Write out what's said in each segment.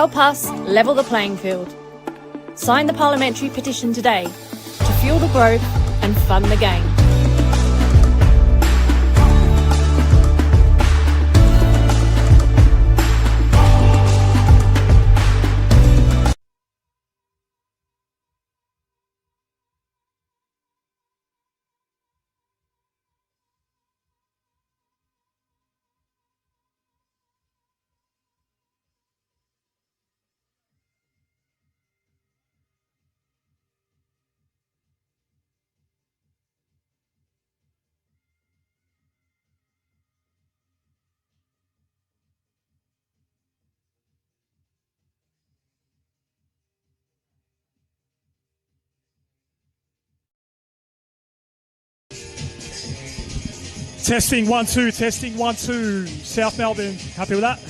Help us level the playing field. Sign the parliamentary petition today to fuel the growth and fund the game. Testing 1 2, testing 1 2. South Melbourne, happy with that?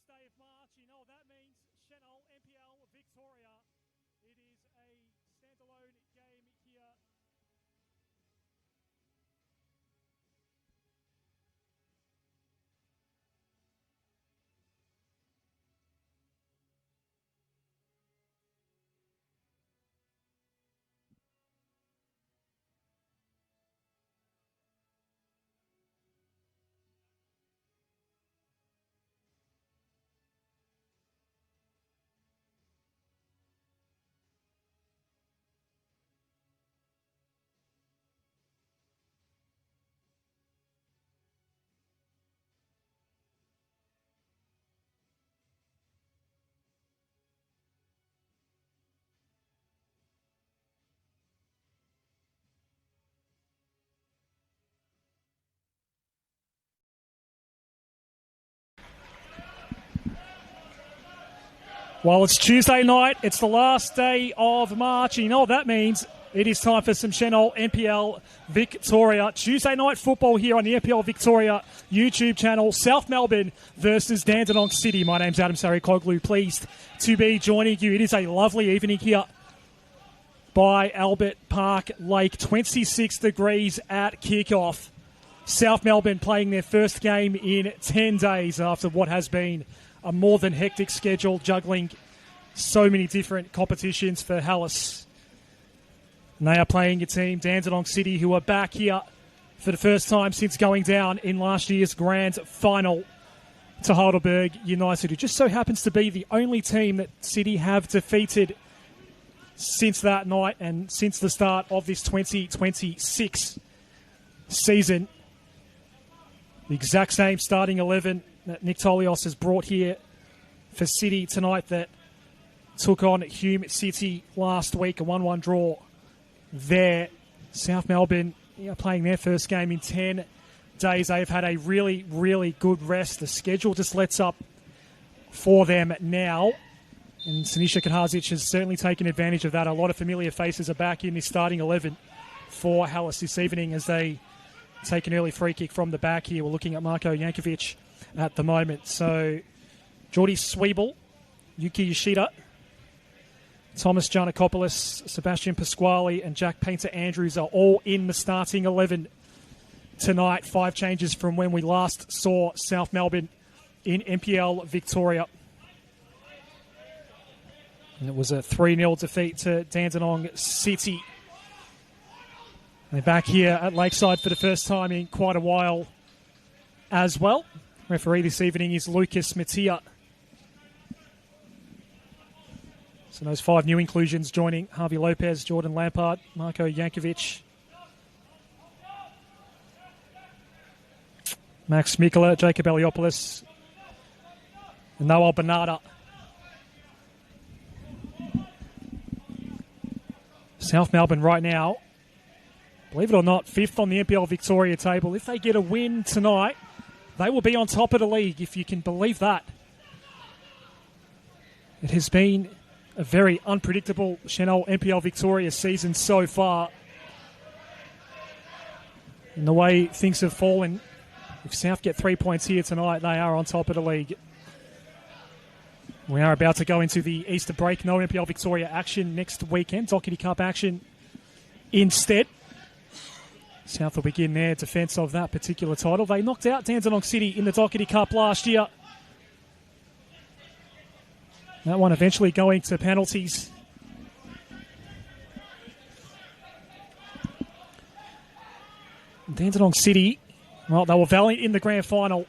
day of March. You know what that means? Senol NPL Victoria. It is a standalone game here. Well, it's Tuesday night. It's the last day of March. You know what that means? It is time for some Senol NPL Victoria. Tuesday night football here on the NPL Victoria YouTube channel. South Melbourne versus Dandenong City. My name's Adam Sarikoglu. Pleased to be joining you. It is a lovely evening here by Albert Park Lake. 26 degrees at kickoff. South Melbourne playing their first game in 10 days after what has been a more than hectic schedule, juggling so many different competitions for Hallis. And they are playing a team, Dandenong City, who are back here for the first time since going down in last year's grand final to Heidelberg United, who just so happens to be the only team that City have defeated since that night and since the start of this 2026 season. The exact same starting 11 that Nick Tolios has brought here for City tonight that took on Hume City last week, a 1-1 draw there. South Melbourne playing their first game in 10 days. They've had a really, really good rest. The schedule just lets up for them now. And Sinisa Kadhazic has certainly taken advantage of that. A lot of familiar faces are back in the starting 11 for Hallis this evening as they take an early free kick from the back here. We're looking at Marko Jankovic at the moment. So Jordy Sweeble, Yuki Yoshida, Thomas Giannakopoulos, Sebastian Pasquale and Jack Painter-Andrews are all in the starting 11 tonight. 5 changes from when we last saw South Melbourne in NPL Victoria. And it was a 3-0 defeat to Dandenong City. They're back here at Lakeside for the first time in quite a while as well. Referee this evening is Lucas Mattia. So those 5 new inclusions joining Harvey Lopez, Jordan Lampard, Marko Jankovic, Max Mikola, Jacob Eliopoulos, and Noel Bernarda. South Melbourne right now, believe it or not, 5th on the NPL Victoria table. If they get a win tonight, they will be on top of the league, if you can believe that. It has been a very unpredictable Senol NPL Victoria season so far. And the way things have fallen, if South get 3 points here tonight, they are on top of the league. We are about to go into the Easter break. No NPL Victoria action next weekend. Doherty Cup action instead. South will begin their defence of that particular title. They knocked out Dandenong City in the Doherty Cup last year. That one eventually going to penalties. Dandenong City, well, they were valiant in the grand final,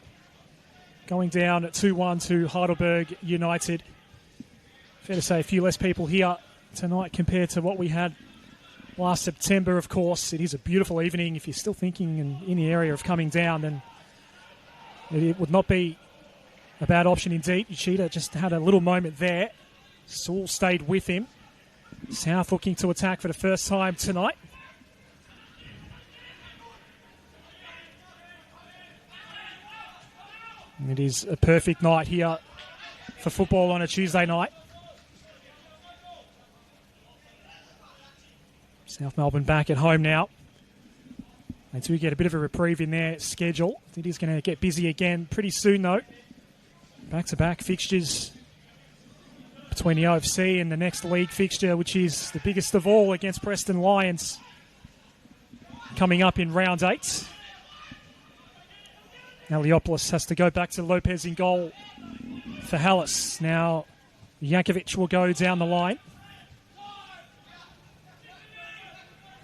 going down at 2-1 to Heidelberg United. Fair to say a few less people here tonight compared to what we had last September, of course. It is a beautiful evening. If you're still thinking in the area of coming down, then it would not be a bad option indeed. Yoshida just had a little moment there. Saul stayed with him. South looking to attack for the first time tonight. And it is a perfect night here for football on a Tuesday night. South Melbourne back at home now. They do get a bit of a reprieve in their schedule. It is going to get busy again pretty soon, though, back-to-back fixtures between the OFC and the next league fixture, which is the biggest of all against Preston Lions, coming up in round 8. Now Leopoulos has to go back to Lopez in goal for Hallis. Now Jankovic will go down the line.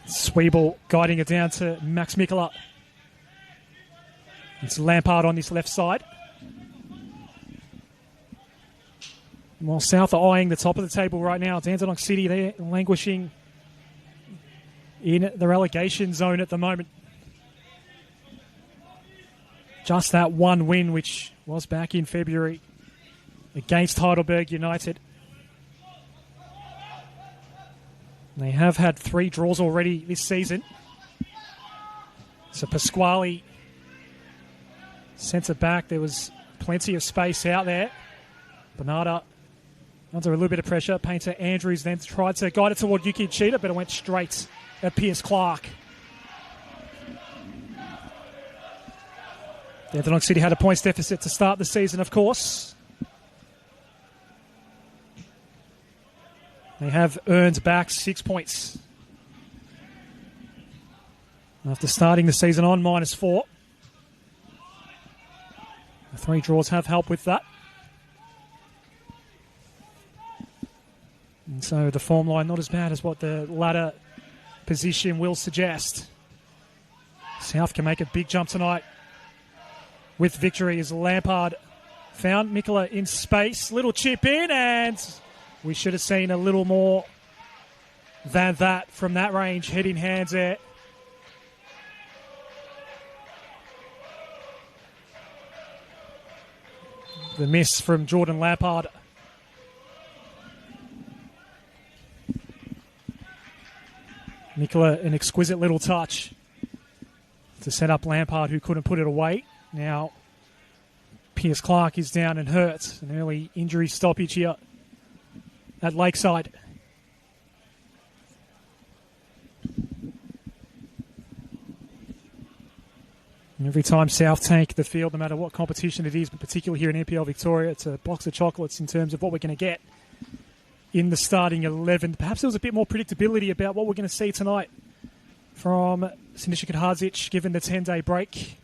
Sweeble guiding it down to Max Mikela. It's Lampard on this left side. While South are eyeing the top of the table right now, Dandenong City, they're languishing in the relegation zone at the moment. Just that one win, which was back in February against Heidelberg United. They have had 3 draws already this season. So Pasquale, centre back, there was plenty of space out there. Bernarda under a little bit of pressure. Painter Andrews then tried to guide it toward Yuki Cheetah, but it went straight at Pierce Clark. Dandenong City had a points deficit to start the season, of course. They have earned back 6 points after starting the season on -4. The 3 draws have helped with that. And so the form line not as bad as what the ladder position will suggest. South can make a big jump tonight with victory as Lampard found Mikela in space. Little chip in, and we should have seen a little more than that from that range. Head in hands there. The miss from Jordan Lampard. Mikela, an exquisite little touch to set up Lampard, who couldn't put it away. Now, Pierce Clark is down and hurt. An early injury stoppage here at Lakeside. And every time South take the field, no matter what competition it is, but particularly here in NPL Victoria, it's a box of chocolates in terms of what we're going to get in the starting 11. Perhaps there was a bit more predictability about what we're going to see tonight from Siniša Kadhardzic, given the 10-day break.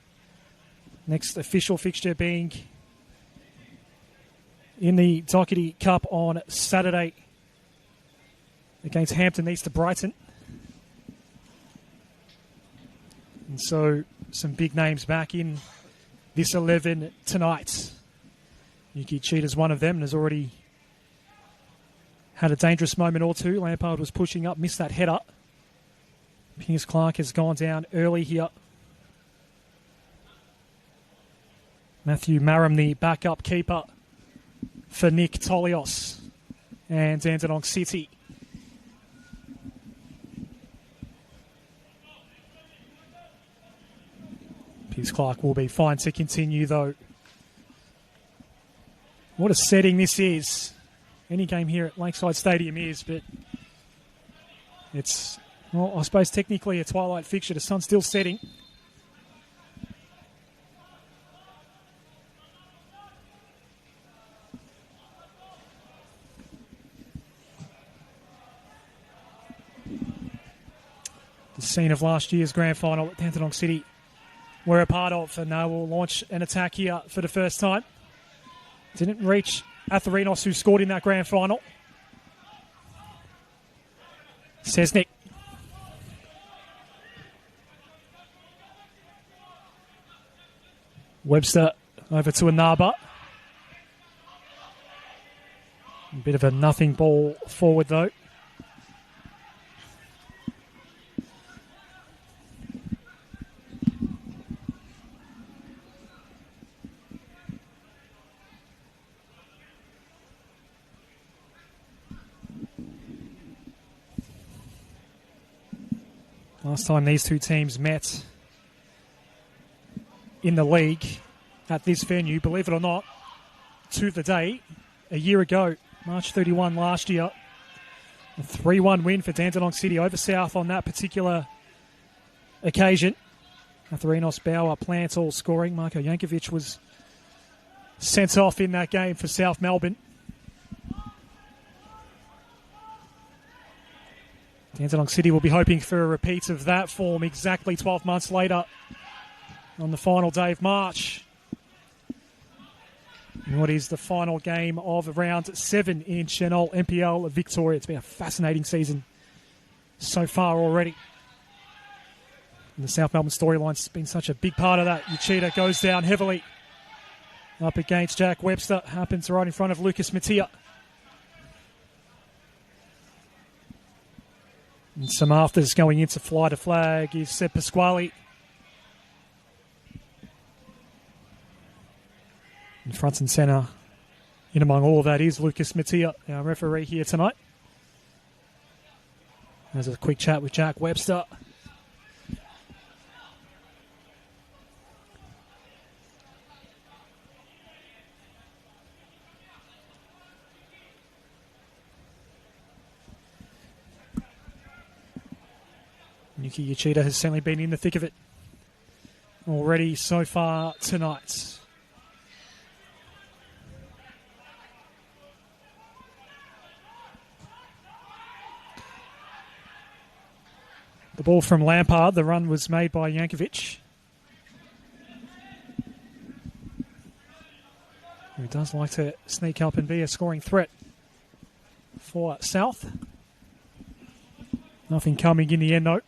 Next official fixture being in the Doherty Cup on Saturday against Hampton East to Brighton. And so some big names back in this 11 tonight. Yuki Cheetah's one of them and has already had a dangerous moment or two. Lampard was pushing up, missed that header. Pierce Clark has gone down early here. Matthew Maram, the backup keeper for Nick Tolios and Dandenong City. Pierce Clark will be fine to continue, though. What a setting this is. Any game here at Lakeside Stadium is, but it's, well, I suppose technically a twilight fixture. The sun's still setting. The scene of last year's grand final at Dandenong City we're a part of, and will launch an attack here for the first time. Didn't reach Atherinos, who scored in that grand final. Sesnick. Webster over to Anaba. A bit of a nothing ball forward, though. Last time these two teams met in the league at this venue, believe it or not, to the day, a year ago, March 31 last year. A 3-1 win for Dandenong City over South on that particular occasion. Atherinos, Bauer, Plant all scoring. Marko Jankovic was sent off in that game for South Melbourne. Dandenong City will be hoping for a repeat of that form exactly 12 months later on the final day of March. In what is the final game of round 7 in Senol NPL Victoria. It's been a fascinating season so far already. And the South Melbourne storyline's been such a big part of that. Uchida goes down heavily up against Jack Webster. Happens right in front of Lucas Mattia. And some afters going into fly to flag is Seb Pasquale. In front and centre, in among all of that is Lucas Mattia, our referee here tonight. There's a quick chat with Jack Webster. Yuki Uchida has certainly been in the thick of it already so far tonight. The ball from Lampard. The run was made by Jankovic, who does like to sneak up and be a scoring threat for South. Nothing coming in the end, though.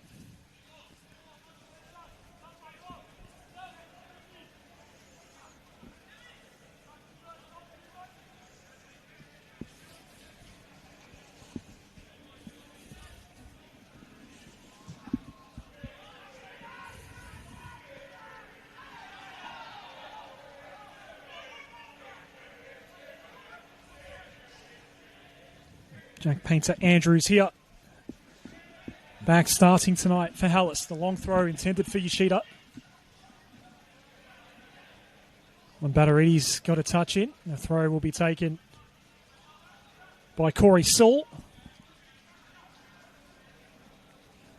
Jack Painter Andrews here. Back starting tonight for Hallis. The long throw intended for Yoshida. When Batteri's got a touch in, the throw will be taken by Corey Sewell.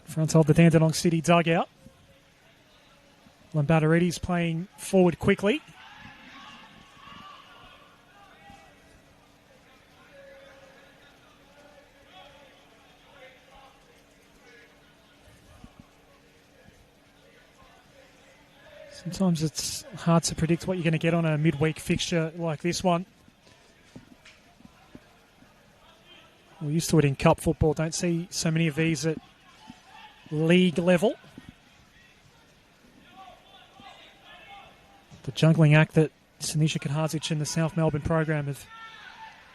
Front of the Dandenong City dugout. Lambatteri's playing forward quickly. Sometimes it's hard to predict what you're going to get on a midweek fixture like this one. We're used to it in cup football. Don't see so many of these at league level. The juggling act that Sinisa Kadhazic and the South Melbourne program have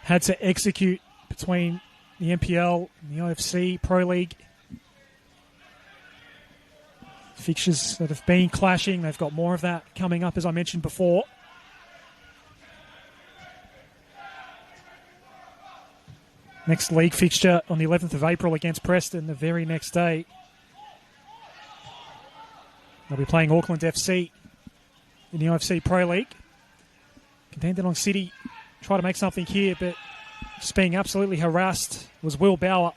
had to execute between the NPL and the OFC Pro League. Fixtures that have been clashing. They've got more of that coming up, as I mentioned before. Next league fixture on the 11th of April against Preston the very next day. They'll be playing Auckland FC in the OFC Pro League. Dandenong City try to make something here, but just being absolutely harassed was Will Bauer,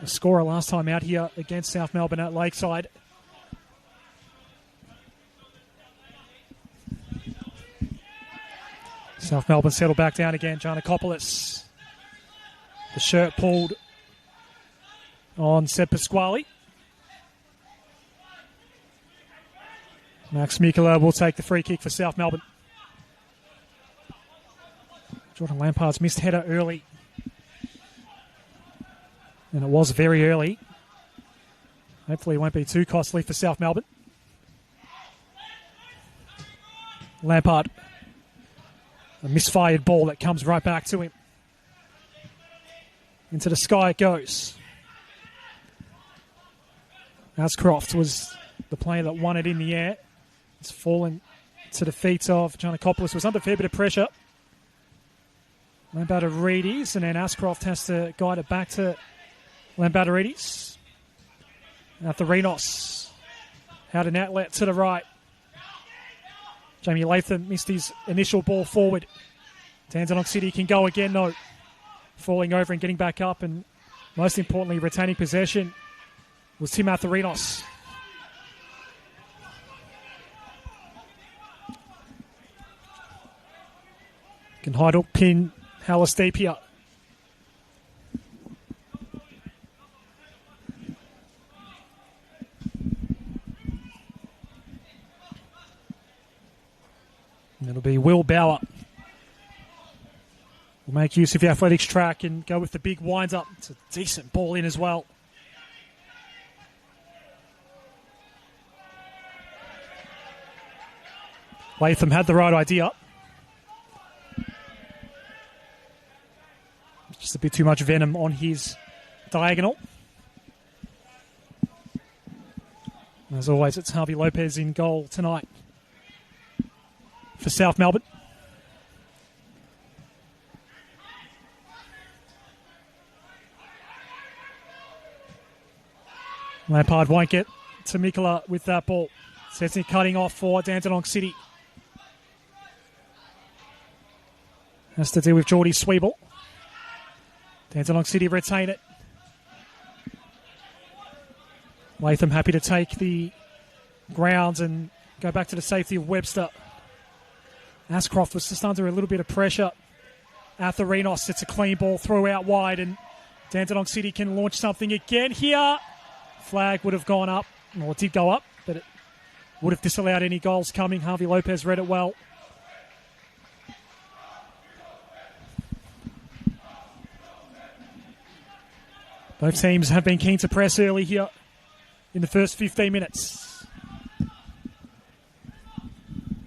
a scorer last time out here against South Melbourne at Lakeside. South Melbourne settle back down again. Giannakopoulos. The shirt pulled on Seb Pasquale. Max Mikula will take the free kick for South Melbourne. Jordan Lampard's missed header early. And it was very early. Hopefully it won't be too costly for South Melbourne. Lampard. A misfired ball that comes right back to him. Into the sky it goes. Ascroft was the player that won it in the air. It's fallen to the feet of Giannakopoulos. Was under a fair bit of pressure. Lambatterides, and then Ascroft has to guide it back to Lambatterides. Atherinos. Out an outlet to the right. Jamie Latham missed his initial ball forward. Dandenong City can go again, though. Falling over and getting back up, and most importantly, retaining possession was Tim Atherinos. Can high hook pin Hallis deep here. And it'll be Will Bauer. Will make use of the athletics track and go with the big winds up. It's a decent ball in as well. Latham had the right idea. Just a bit too much venom on his diagonal. As always, it's Harvey Lopez in goal tonight for South Melbourne. Lampard won't get to Mikola with that ball. Setsny cutting off for Dandenong City. Has to deal with Geordie Sweeble. Dandenong City retain it. Latham happy to take the grounds and go back to the safety of Webster. Ascroft was just under a little bit of pressure. Atherinos, it's a clean ball through out wide, and Dandenong City can launch something again here. Flag would have gone up, or it did go up, but it would have disallowed any goals coming. Harvey Lopez read it well. Both teams have been keen to press early here in the first 15 minutes.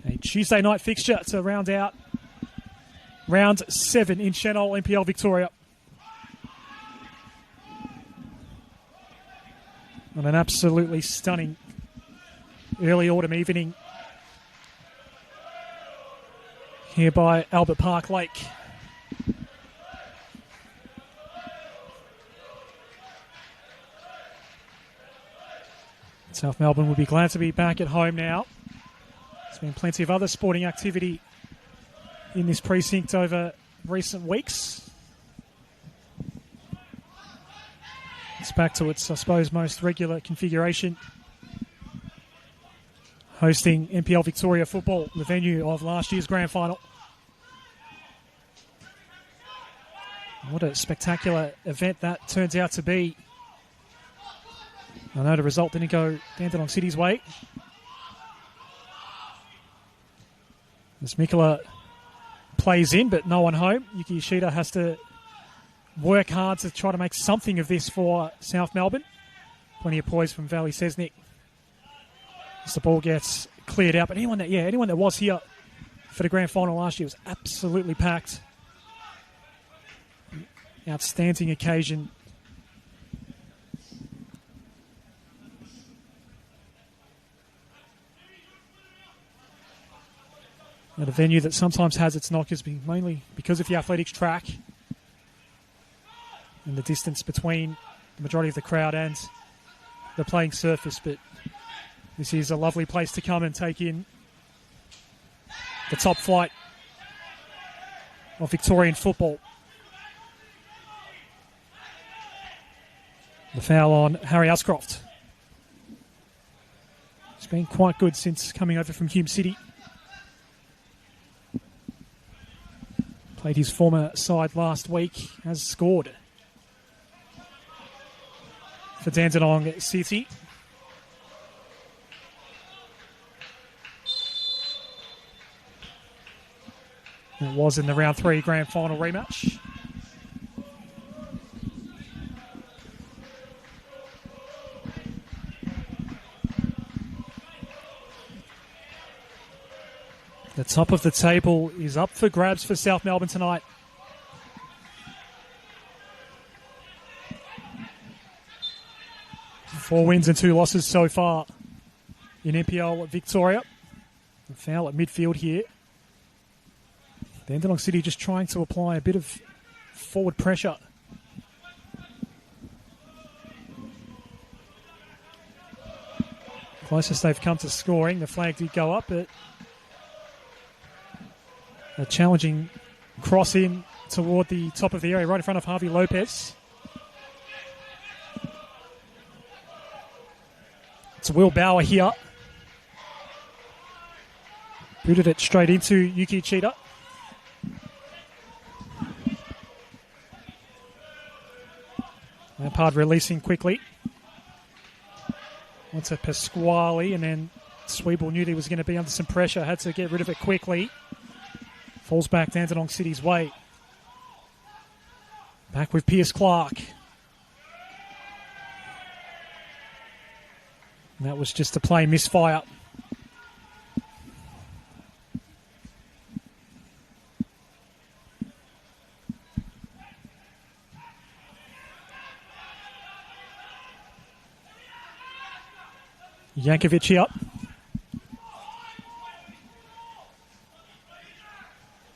A Tuesday night fixture to round out round 7 in Senol NPL Victoria. On an absolutely stunning early autumn evening here by Albert Park Lake. South Melbourne will be glad to be back at home now. There's been plenty of other sporting activity in this precinct over recent weeks. It's back to its, I suppose, most regular configuration. Hosting NPL Victoria football, the venue of last year's grand final. What a spectacular event that turns out to be. I know the result didn't go Dandenong City's way. As Mikola plays in, but no one home. Yuki Ishida has to work hard to try to make something of this for South Melbourne. Plenty of poise from Valley Sesnick. As the ball gets cleared out. But anyone that was here for the grand final last year was absolutely packed. Outstanding occasion. At a venue that sometimes has its knockers, mainly because of the athletics track and the distance between the majority of the crowd and the playing surface. But this is a lovely place to come and take in the top flight of Victorian football. The foul on Harry Ascroft. He's been quite good since coming over from Hume City. Played his former side last week, has scored for Dandenong City. It was in the round 3 grand final rematch. The top of the table is up for grabs for South Melbourne tonight. Four wins and 2 losses so far in NPL Victoria. A foul at midfield here. Dandenong City just trying to apply a bit of forward pressure. Closest they've come to scoring. The flag did go up, but a challenging cross in toward the top of the area, right in front of Harvey Lopez. It's Will Bauer here. Booted it straight into Yuki Cheetah. Lampard releasing quickly. Went to Pasquale, and then Sweeble knew he was going to be under some pressure. Had to get rid of it quickly. Falls back Dandenong City's way. Back with Pierce Clark. And that was just a play misfire. Yankovic here.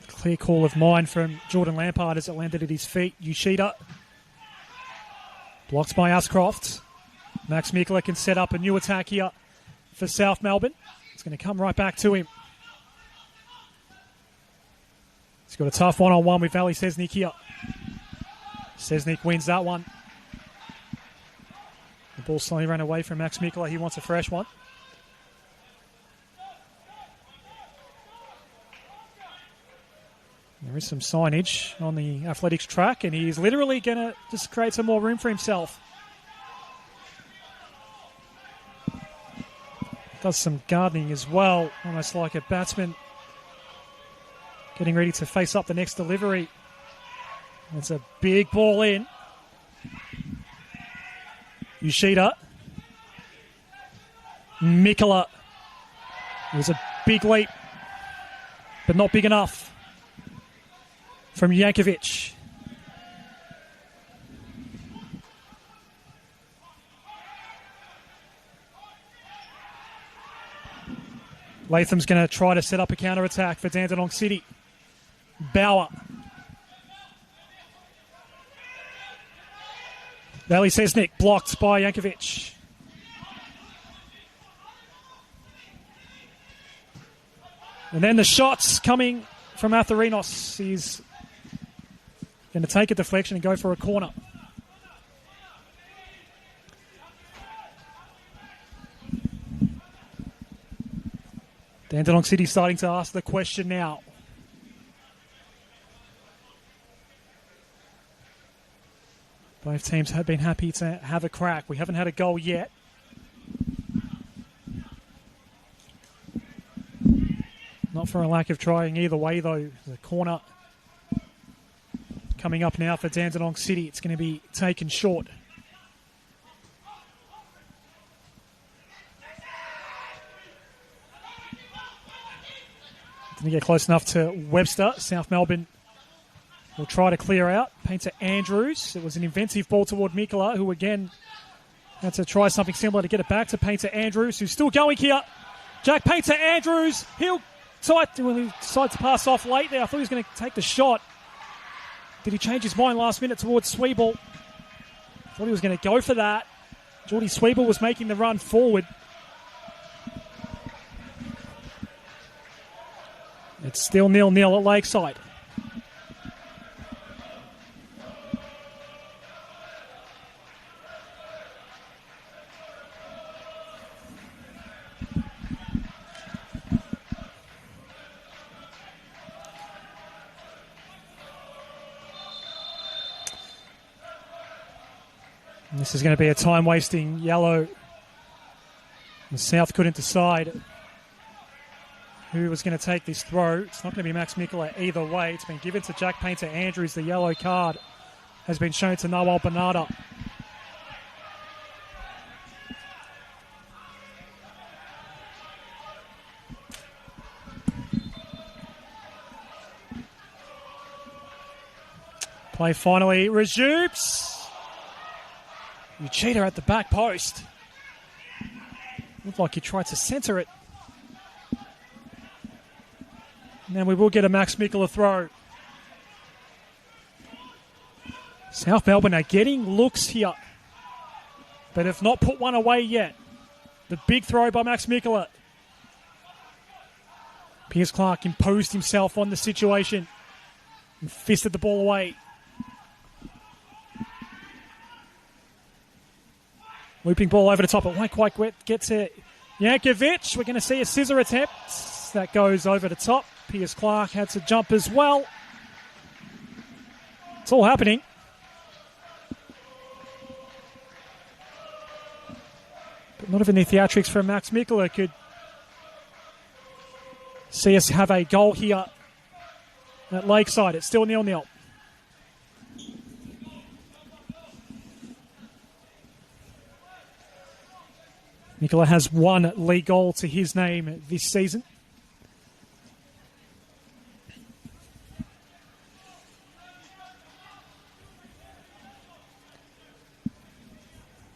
Clear call of mine from Jordan Lampard as it landed at his feet. Yoshida. Blocked by Ashcroft. Max Mikula can set up a new attack here for South Melbourne. It's going to come right back to him. He's got a tough one-on-one with Ali Sesnik here. Sesnik wins that one. The ball slowly ran away from Max Mikula. He wants a fresh one. There is some signage on the athletics track, and he's literally going to just create some more room for himself. Does some gardening as well, almost like a batsman getting ready to face up the next delivery. It's a big ball in. Yoshida. Mikula. It was a big leap, but not big enough from Yankovic. Latham's going to try to set up a counter-attack for Dandenong City. Bauer. Ali Sesnik blocked by Yankovic. And then the shots coming from Atharinos. He's going to take a deflection and go for a corner. Dandenong City starting to ask the question now. Both teams have been happy to have a crack. We haven't had a goal yet. Not for a lack of trying either way, though. The corner coming up now for Dandenong City. It's going to be taken short. Didn't get close enough to Webster. South Melbourne will try to clear out. Painter Andrews. It was an inventive ball toward Mikula, who again had to try something similar to get it back to Painter Andrews, who's still going here. Jack Painter Andrews. He'll decide to pass off late there. I thought he was going to take the shot. Did he change his mind last minute towards Sweeble? Thought he was going to go for that. Geordie Sweeble was making the run forward. It's still 0-0 at Lakeside. And this is going to be a time-wasting yellow. The South couldn't decide who was going to take this throw. It's not going to be Max Mikula either way. It's been given to Jack Painter Andrews. The yellow card has been shown to Nawal Bernarda. Play finally resumes. You cheater at the back post. Looked like he tried to centre it. Now we will get a Max Mikula throw. South Melbourne are getting looks here, but have not put one away yet. The big throw by Max Mikula. Pierce Clark imposed himself on the situation and fisted the ball away. Looping ball over the top. It won't quite get to Yankovic. We're going to see a scissor attempt. That goes over the top. Pierce Clark had to jump as well. It's all happening. lot of the theatrics from Max Mikula could see us have a goal here at Lakeside. It's still 0-0. Mikula has one league goal to his name this season.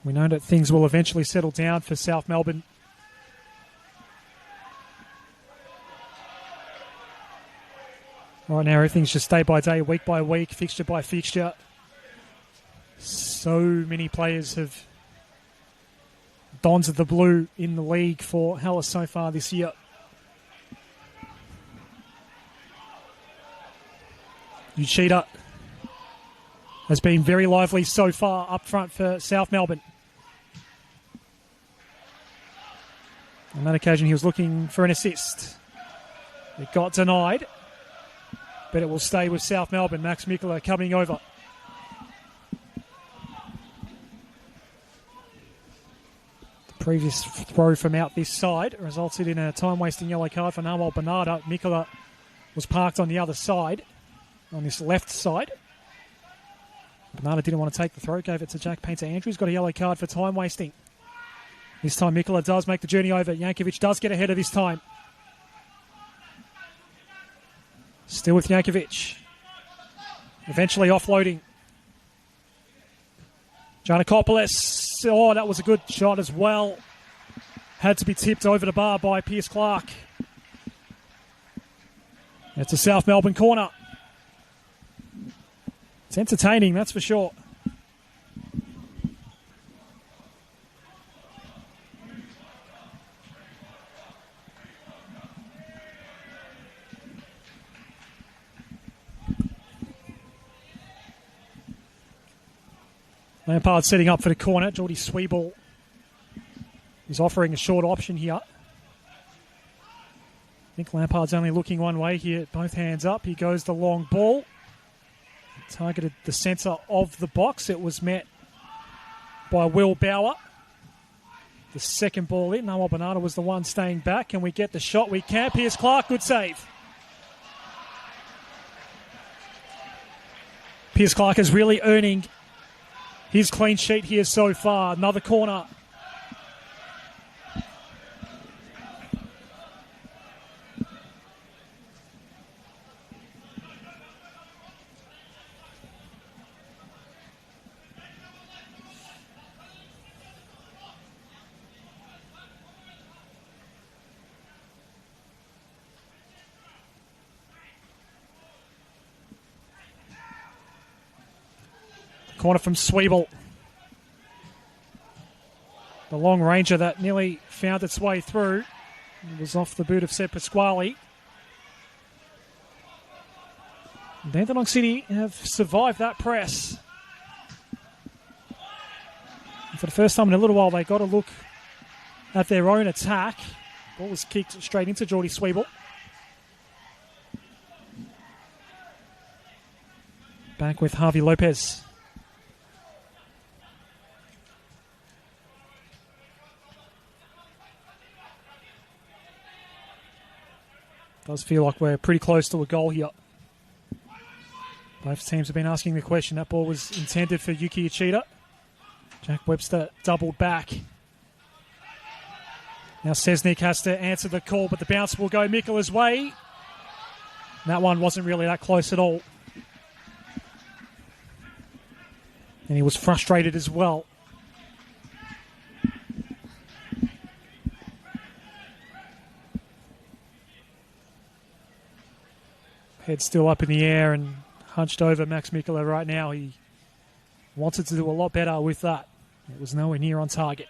We know that things will eventually settle down for South Melbourne. Right now, everything's just day by day, week by week, fixture by fixture. So many players have donned the blue in the league for Hellas so far this year. Uchida has been very lively so far up front for South Melbourne. On that occasion, he was looking for an assist. It got denied, but it will stay with South Melbourne. Max Mikula coming over. The previous throw from out this side resulted in a time-wasting yellow card for Namal Bernardo. Mikula was parked on the other side, on this left side. Bernardo didn't want to take the throw, gave it to Jack Painter-Andrews. Got a yellow card for time-wasting. This time Mikula does make the journey over. Jankovic does get ahead of this time. Still with Jankovic. Eventually offloading. Giannakopoulos. Oh, that was a good shot as well. Had to be tipped over the bar by Pierce Clark. It's a South Melbourne corner. It's entertaining, that's for sure. Lampard setting up for the corner. Geordie Sweeble is offering a short option here. I think Lampard's only looking one way here. Both hands up. Here goes the long ball. Targeted the centre of the box. It was met by Will Bauer. The second ball in. Namal Bernardo was the one staying back. Can we get the shot? We can. Pierce Clark, good save. Pierce Clark is really earning his clean sheet here so far. Another corner. Corner from Sweeble. The long ranger that nearly found its way through. It was off the boot of Seb Pasquale. Dandenong City have survived that press. And for the first time in a little while, they got a look at their own attack. Ball was kicked straight into Geordie Sweeble. Back with Harvey Lopez. Does feel like we're pretty close to a goal here. Both teams have been asking the question. That ball was intended for Yuki Uchida. Jack Webster doubled back. Now Sesnik has to answer the call, but the bounce will go Mikula's way. That one wasn't really that close at all. And he was frustrated as well. Head still up in the air and hunched over Max Mikula right now. He wanted to do a lot better with that. It was nowhere near on target.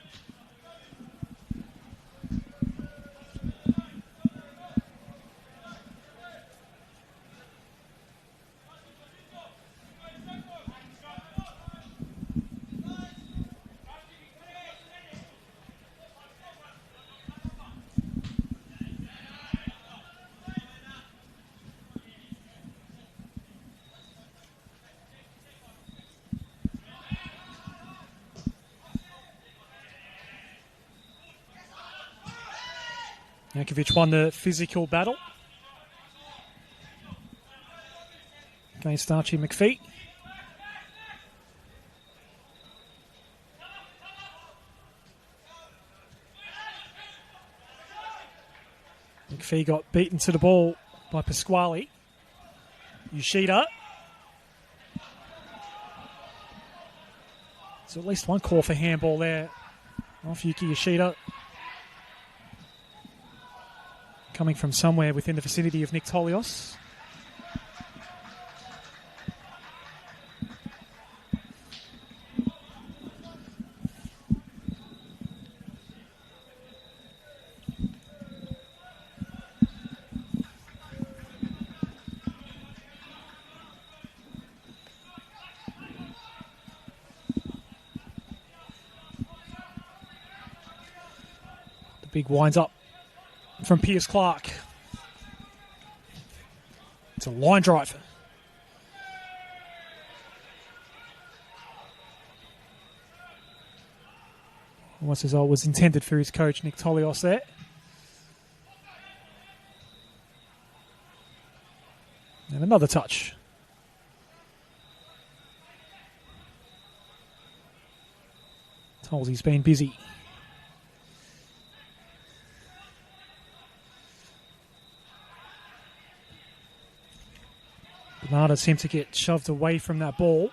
Jankovic won the physical battle against Archie McPhee. McPhee got beaten to the ball by Pasquale. Yoshida. So at least one call for handball there off Yuki Yoshida. Coming from somewhere within the vicinity of Nick Tolios. Big winds up from Piers Clark. It's a line drive. What's his was intended for his coach, Nick Tolios there. And another touch. Tolls he's been busy. Bernardo seemed to get shoved away from that ball.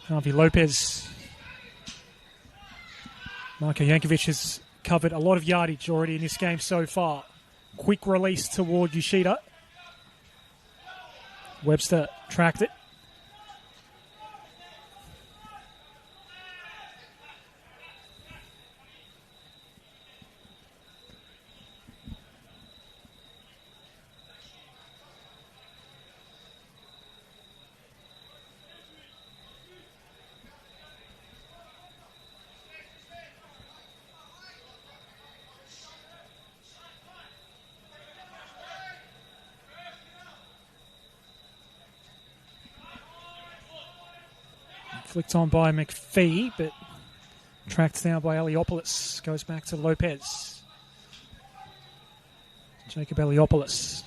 Harvey Lopez. Marko Jankovic has covered a lot of yardage already in this game so far. Quick release toward Yoshida. Webster tracked it. Flicked on by McPhee, but tracked down by Eliopoulos. Goes back to Lopez. Jacob Eliopoulos.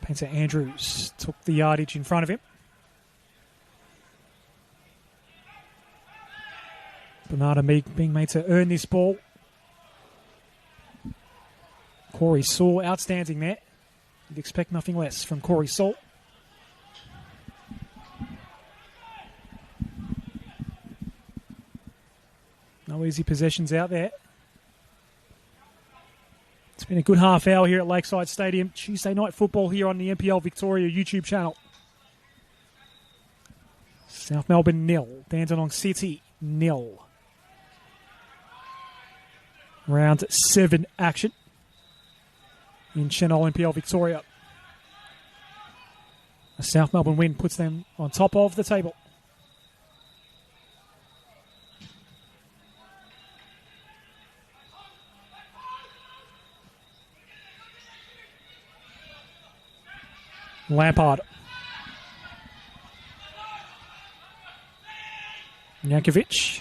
Painter Andrews took the yardage in front of him. Bernardo being made to earn this ball. Corey Saul outstanding there. You'd expect nothing less from Corey Salt. No easy possessions out there. It's been a good half hour here at Lakeside Stadium. Tuesday night football here on the NPL Victoria YouTube channel. South Melbourne 0. Dandenong City 0. Round 7 action in Senol NPL Victoria. A South Melbourne win puts them on top of the table. Lampard. Jankovic.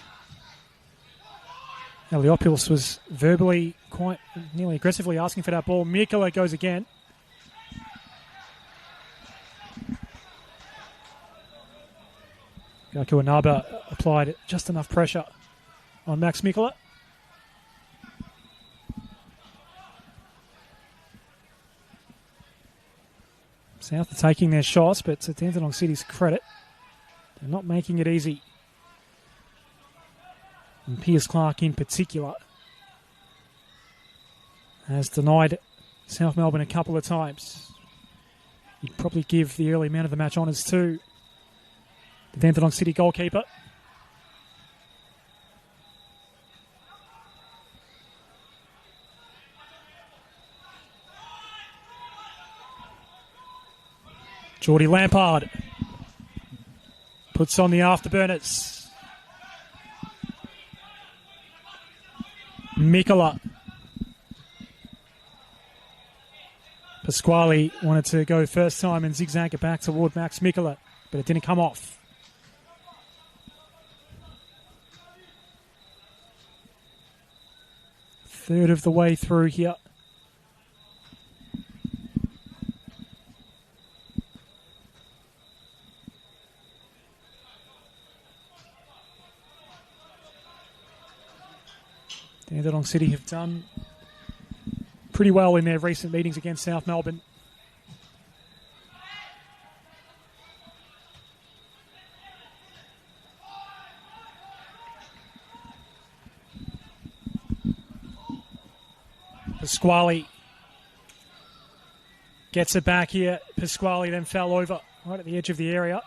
Eliopoulos was verbally quite nearly aggressively asking for that ball. Mikula goes again. Gaku Anaba applied just enough pressure on Max Mikula. South are taking their shots, but to Dandenong City's credit, they're not making it easy. And Piers Clark in particular has denied South Melbourne a couple of times. You'd probably give the early man of the match honours to the Dandenong City goalkeeper. Geordie Lampard puts on the afterburners. Mikula. Pasquale wanted to go first time and zigzag it back toward Max Mikula. but it didn't come off. Third of the way through here. Dandenong City have done pretty well in their recent meetings against South Melbourne. Pasquale gets it back here. Pasquale then fell over right at the edge of the area.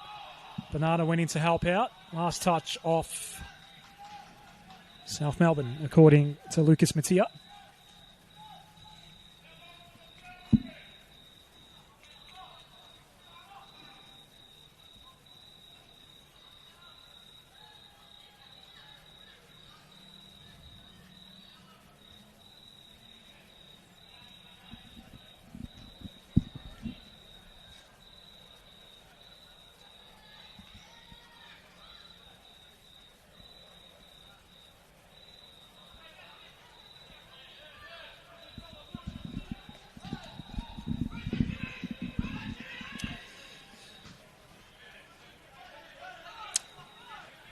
Bernardo went in to help out. Last touch off South Melbourne, according to Lucas Mattia.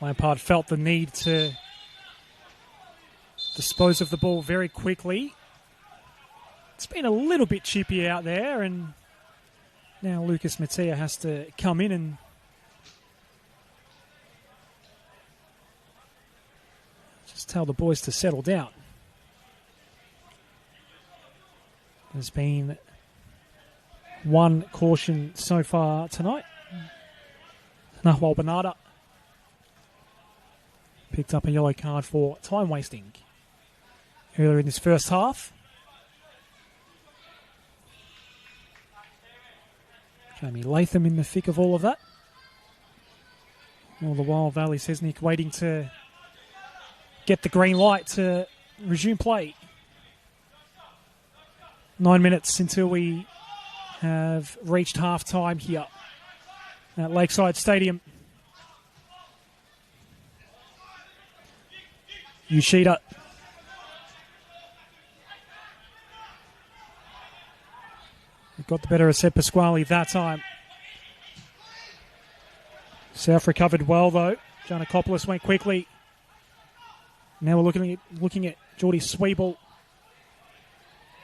Lampard felt the need to dispose of the ball very quickly. It's been a little bit chippy out there, and now Lucas Mattia has to come in and just tell the boys to settle down. There's been one caution so far tonight. Nahwal Bernardo picked up a yellow card for time wasting earlier in this first half. Jamie Latham in the thick of all of that. All the while, Valley Sesnick waiting to get the green light to resume play. 9 minutes until we have reached half-time here at Lakeside Stadium. Yoshida. Got the better of Seb Pasquale that time. South recovered well, though. Giannakopoulos went quickly. Now we're looking at Geordie Sweeble.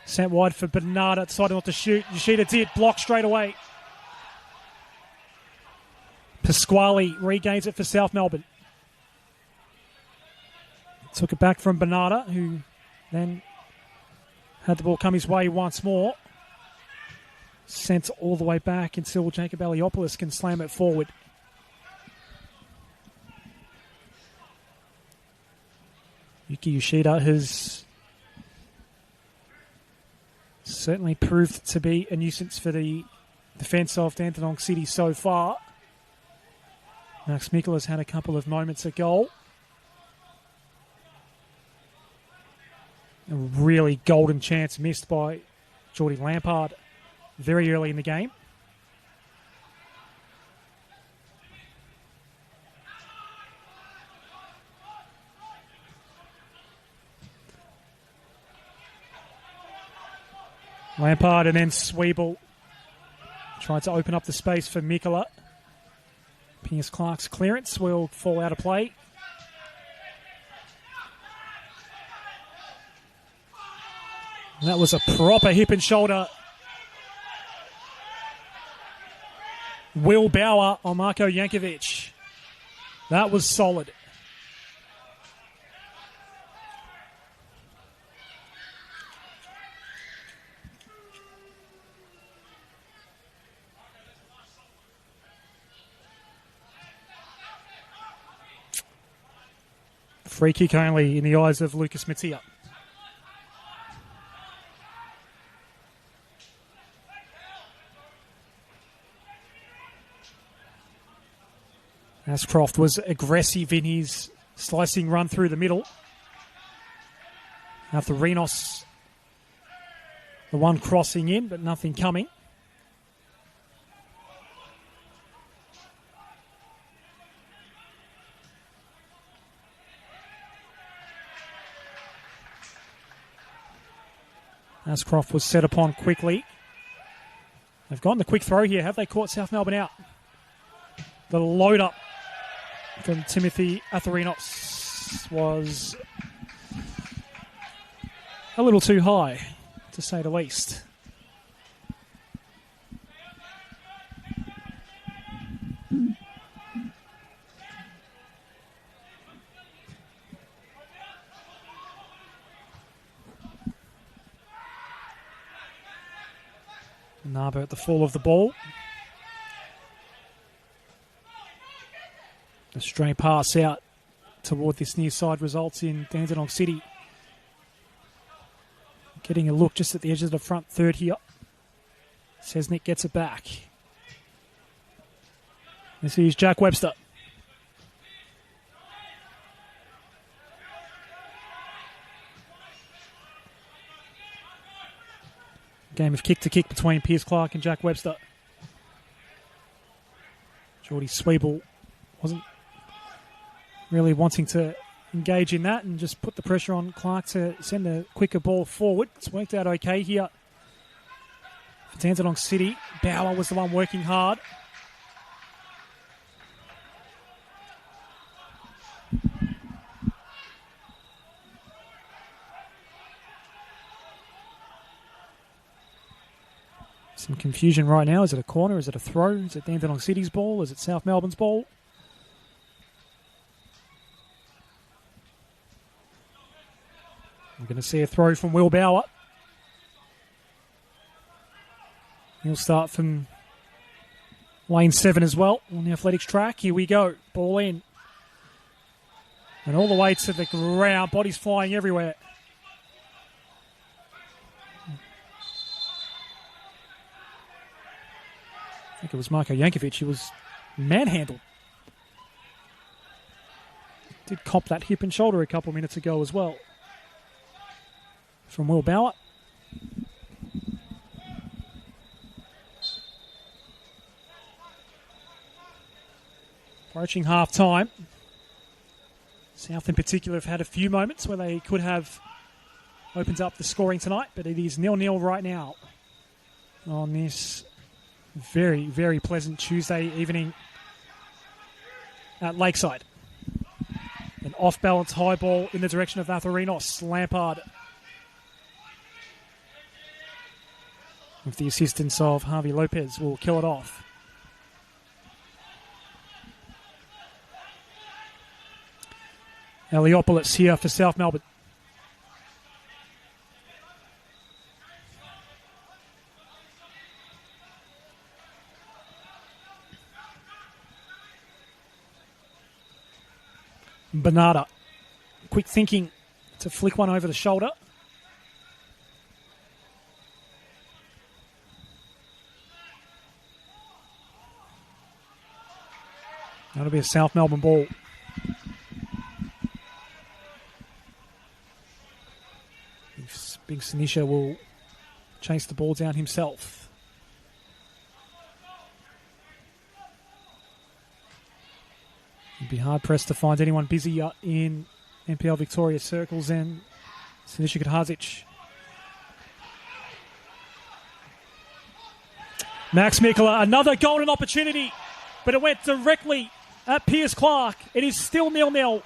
Sent wide for Bernardo. Decided not to shoot. Yoshida did. Block straight away. Pasquale regains it for South Melbourne. Took it back from Bernardo, who then had the ball come his way once more. Sent all the way back until Jacob Aliopoulos can slam it forward. Yuki Yoshida has certainly proved to be a nuisance for the defence of Dandenong City so far. Max Mikkel has had a couple of moments at goal. A really golden chance missed by Geordie Lampard very early in the game. Lampard and then Sweeble tried to open up the space for Mikkola. Piers Clark's clearance will fall out of play. And that was a proper hip and shoulder. Will Bauer on Marko Jankovic. That was solid. Free kick only in the eyes of Lucas Mattia. Ashcroft was aggressive in his slicing run through the middle. After Renos, the one crossing in, but nothing coming. Ascroft was set upon quickly. They've gotten the quick throw here. Have they caught South Melbourne out? The load up from Timothy Atharinos was a little too high, to say the least. Naba at the fall of the ball. A stray pass out toward this near side results in Dandenong City getting a look just at the edge of the front third here. Sesnick gets it back. This is Jack Webster. Game of kick-to-kick between Pierce Clark and Jack Webster. Geordie Sweeble wasn't really wanting to engage in that and just put the pressure on Clark to send a quicker ball forward. It's worked out okay here for Dandenong City. Bauer was the one working hard. Some confusion right now. Is it a corner? Is it a throw? Is it Dandenong City's ball? Is it South Melbourne's ball? We're going to see a throw from Will Bauer. He'll start from lane 7 as well on the athletics track. Here we go. Ball in. And all the way to the ground. Bodies flying everywhere. I think it was Marko Jankovic. He was manhandled. Did cop that hip and shoulder a couple of minutes ago as well. From Will Bauer. Approaching half time. South in particular have had a few moments where they could have opened up the scoring tonight, but it is 0-0 right now on this very, very pleasant Tuesday evening at Lakeside. An off-balance high ball in the direction of Atharinos. Lampard, with the assistance of Harvey Lopez, will kill it off. Eliopoulos here for South Melbourne. Bernarda, quick thinking to flick one over the shoulder. That'll be a South Melbourne ball. Big Sinisha will chase the ball down himself. He'd be hard-pressed to find anyone busier in NPL Victoria circles than Sinisha Kadhazic. Max Mikula, another golden opportunity, but it went directly at Pierce Clark. It is still 0-0.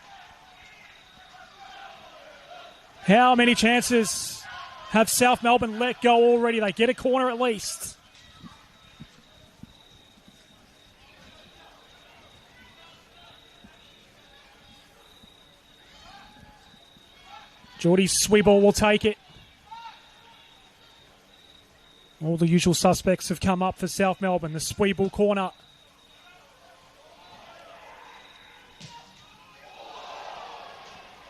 How many chances have South Melbourne let go already? They get a corner at least. Geordie Sweeble will take it. All the usual suspects have come up for South Melbourne. The Sweeble corner.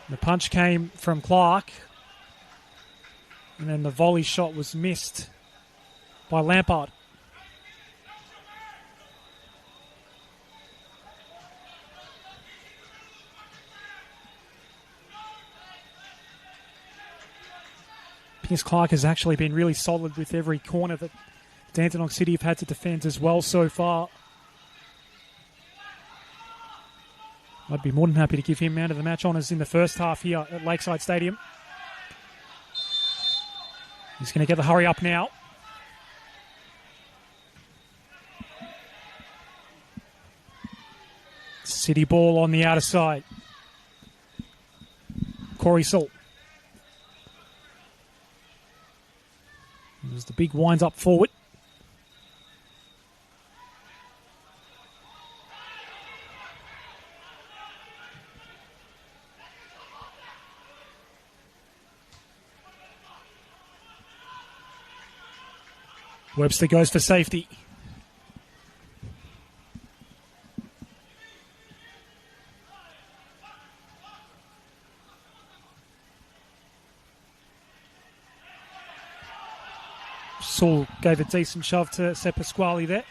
The punch came from Clark. And then the volley shot was missed by Lampard. Pierce Clark has actually been really solid with every corner that Dandenong City have had to defend as well so far. I'd be more than happy to give him man of the match honours in the first half here at Lakeside Stadium. He's going to get the hurry up now. City ball on the outer side. Corey Salt. There's the big winds up forward. Webster goes for safety. Saul gave a decent shove to Sep Pasquale there.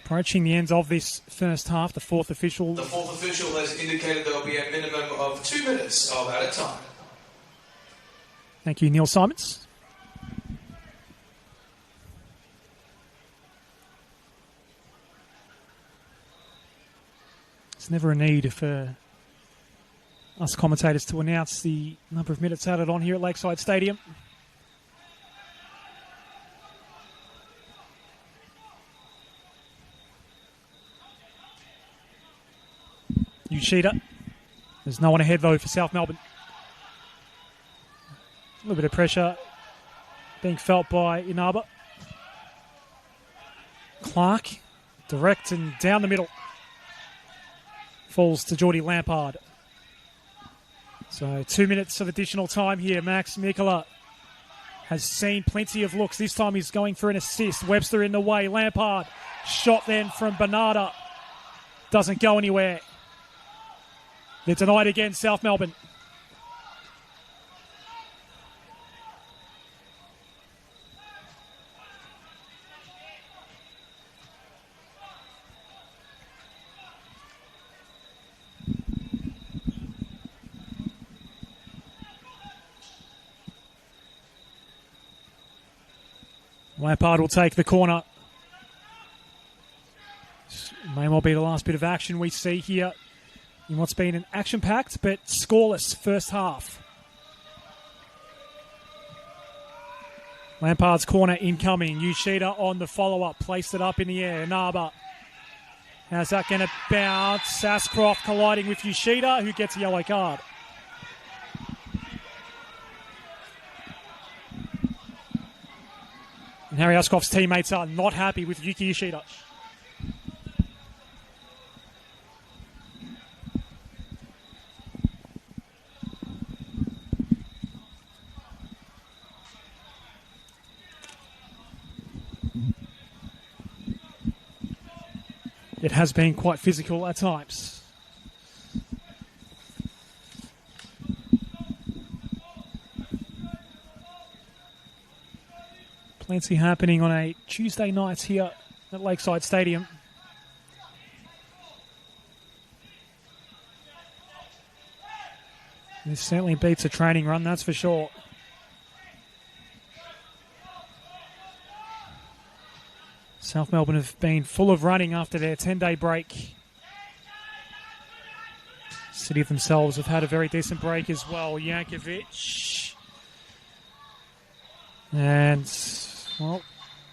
Approaching the end of this first half, the fourth official. The fourth official has indicated there will be a minimum of 2 minutes of added time. Thank you, Neil Simons. It's never a need for us commentators to announce the number of minutes added on here at Lakeside Stadium. Uchida. There's no one ahead though for South Melbourne. A little bit of pressure being felt by Inaba. Clark, direct and down the middle. Falls to Geordie Lampard. So 2 minutes of additional time here. Max Mikola has seen plenty of looks. This time he's going for an assist. Webster in the way. Lampard. Shot then from Bernarda. Doesn't go anywhere. They're denied again, South Melbourne. Lampard will take the corner. May well be the last bit of action we see here in what's been an action-packed but scoreless first half. Lampard's corner incoming. Uchida on the follow-up. Placed it up in the air. Naba. How's that going to bounce? Sascroft colliding with Uchida, who gets a yellow card. And Harry Ascroft's teammates are not happy with Yuki Ishida. It has been quite physical at times. Plenty happening on a Tuesday night here at Lakeside Stadium. This certainly beats a training run, that's for sure. South Melbourne have been full of running after their 10-day break. City themselves have had a very decent break as well. Jankovic. And, well,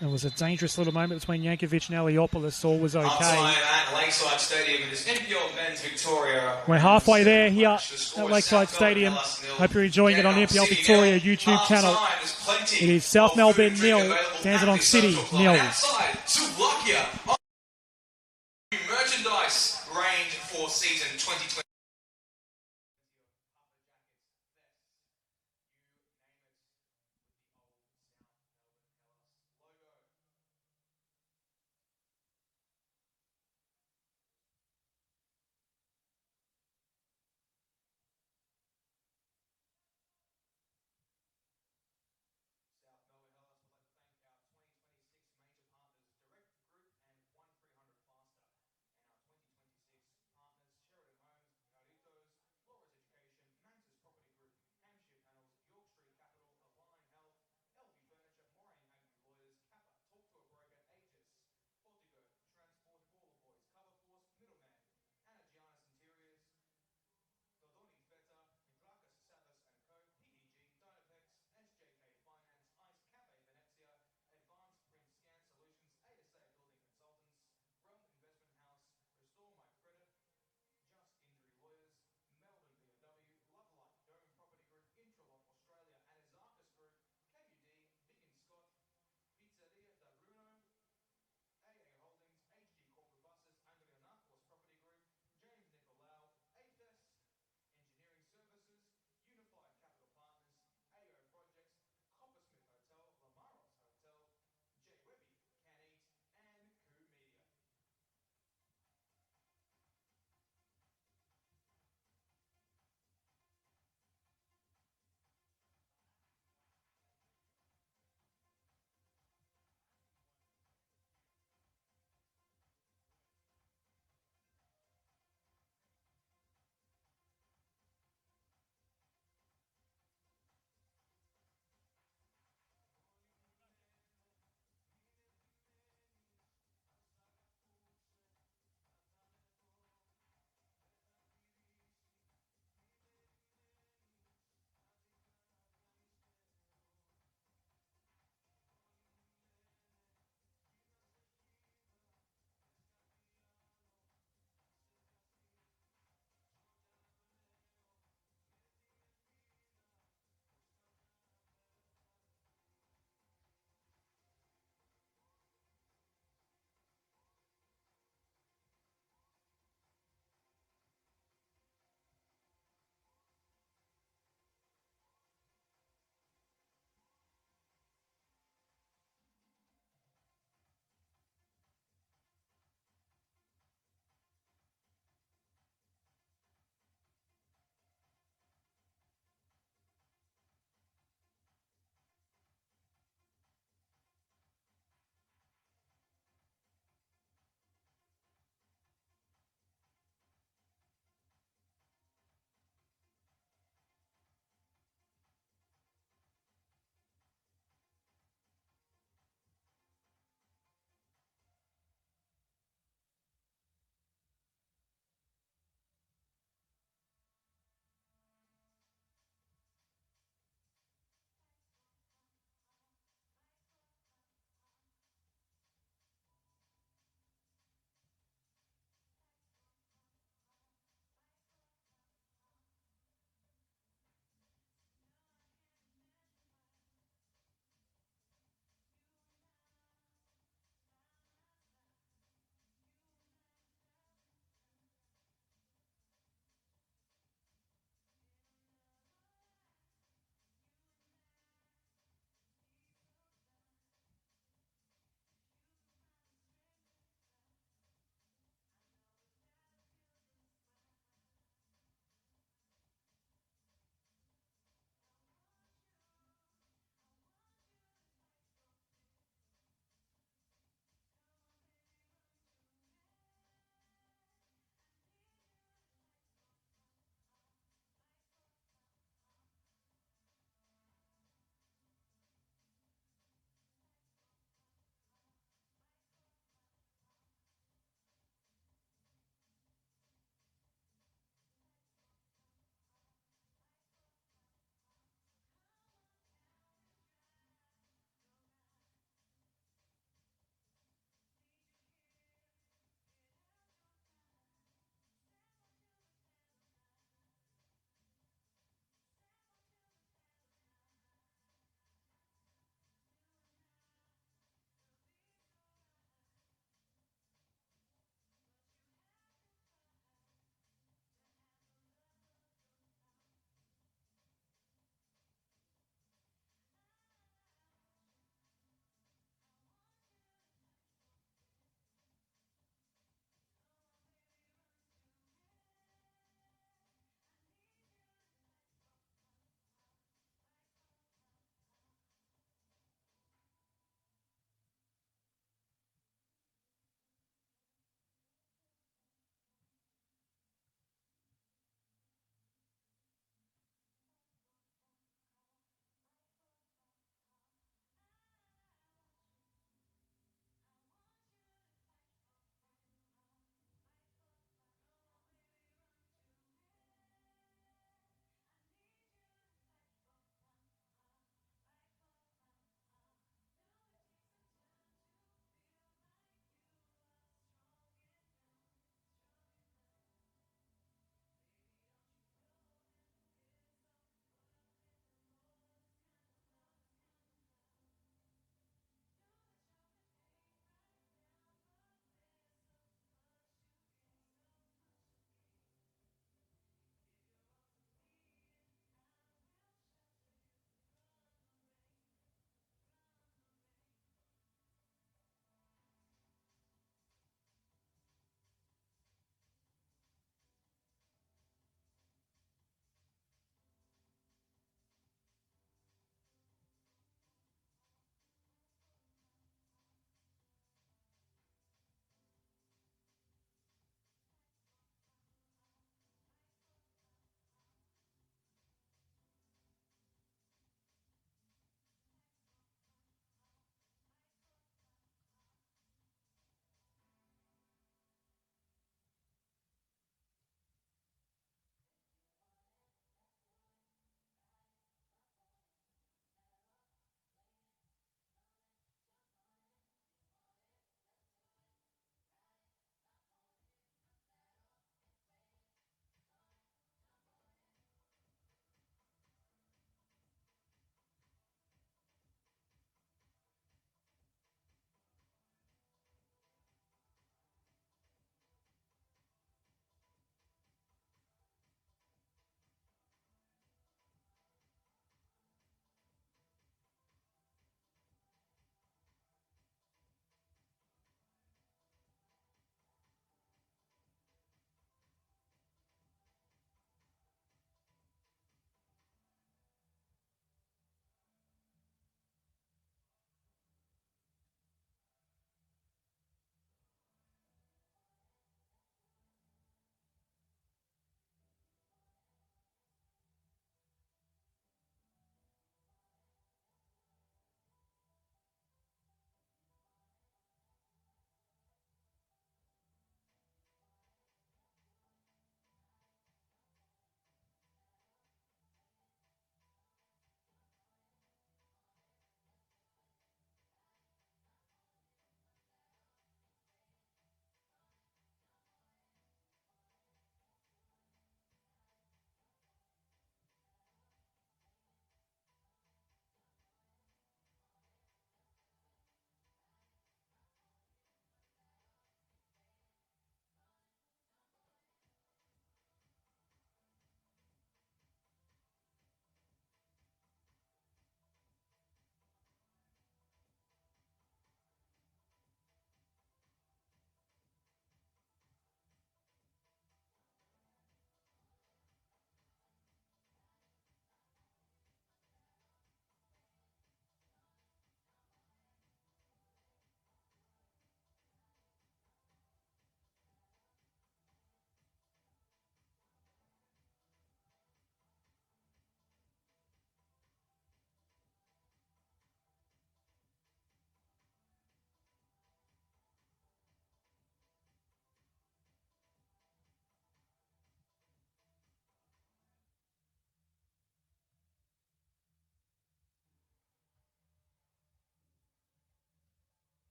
it was a dangerous little moment between Jankovic and Eliopoulos. All was okay. At Lakeside Stadium, it is NPL Men's Victoria. We're halfway there here at Lakeside Stadium. Hope you're enjoying it on NPL Victoria YouTube channel. It is South Melbourne 0, Dandenong City 0. Merchandise range for season 2020.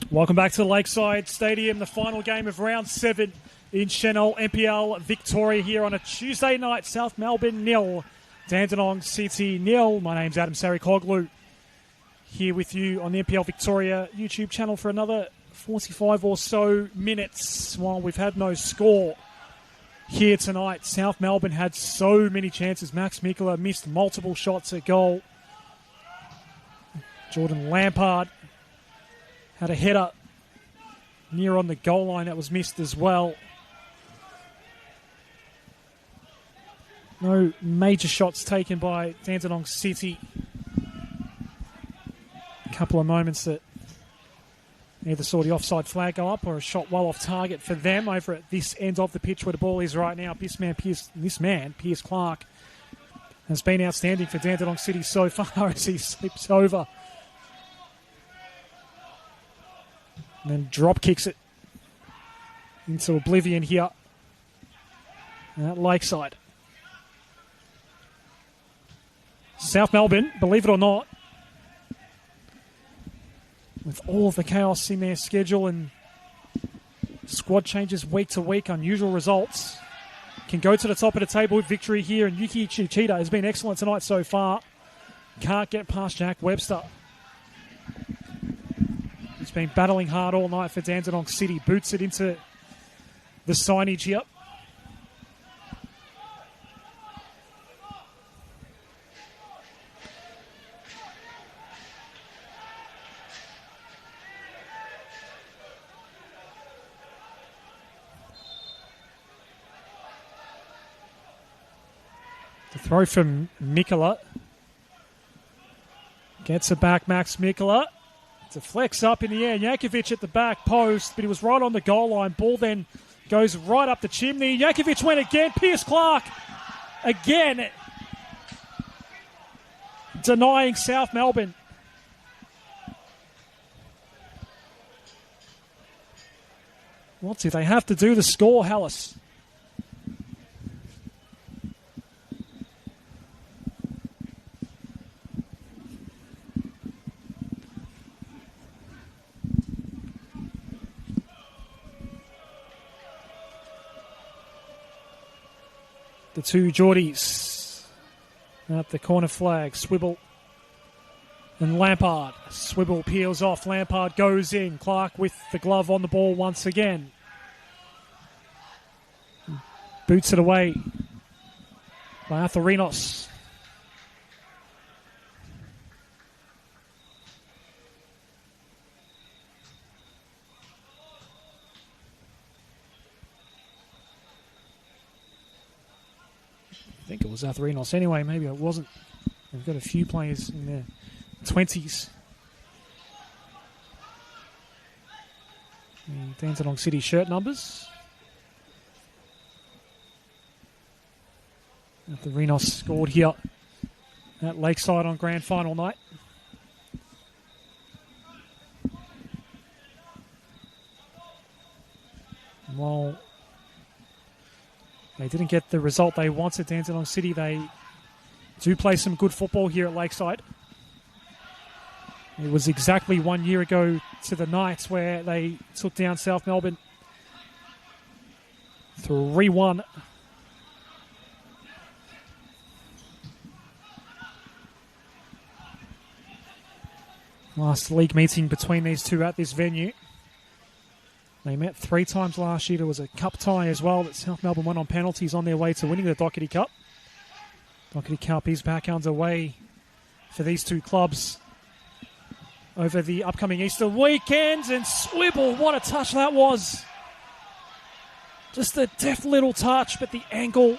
Welcome back to Lakeside Stadium, the final game of round 7 in Senol NPL Victoria here on a Tuesday night. South Melbourne 0, Dandenong City 0. My name's Adam Sarikoglu, here with you on the NPL Victoria YouTube channel for another 45 or so minutes while we've had no score here tonight. South Melbourne had so many chances. Max Mikula missed multiple shots at goal. Jordan Lampard had a header near on the goal line that was missed as well. No major shots taken by Dandenong City. A couple of moments that either saw the offside flag go up or a shot well off target for them over at this end of the pitch where the ball is right now. This man, Pierce Clark, has been outstanding for Dandenong City so far as he slips over and then drop kicks it into oblivion here at Lakeside. South Melbourne, believe it or not, with all of the chaos in their schedule and squad changes week to week, unusual results, can go to the top of the table with victory here. And Yuki Chichita has been excellent tonight so far. Can't get past Jack Webster. He's been battling hard all night for Dandenong City. Boots it into the signage here. The throw from Mikula. Gets it back, Max Mikula. Deflects up in the air. Jankovic at the back post, but he was right on the goal line. Ball then goes right up the chimney. Jankovic went again. Pierce Clark again denying South Melbourne. What do they have to do to score, Hallis? The two Geordies at the corner flag. Swibble and Lampard. Swibble peels off. Lampard goes in. Clark with the glove on the ball once again. Boots it away by Arthurinos. I think it was Arthurinos anyway, maybe it wasn't. They've got a few players in their 20s. The Dandenong City shirt numbers. Arthurinos scored here at Lakeside on grand final night. While they didn't get the result they wanted, Dandenong City, they do play some good football here at Lakeside. It was exactly 1 year ago to the night where they took down South Melbourne 3-1. Last league meeting between these two at this venue. They met 3 times last year. There was a cup tie as well that South Melbourne won on penalties on their way to winning the Doherty Cup. Doherty Cup is back underway for these two clubs over the upcoming Easter weekend. And Swibble, what a touch that was. Just a deft little touch, but the angle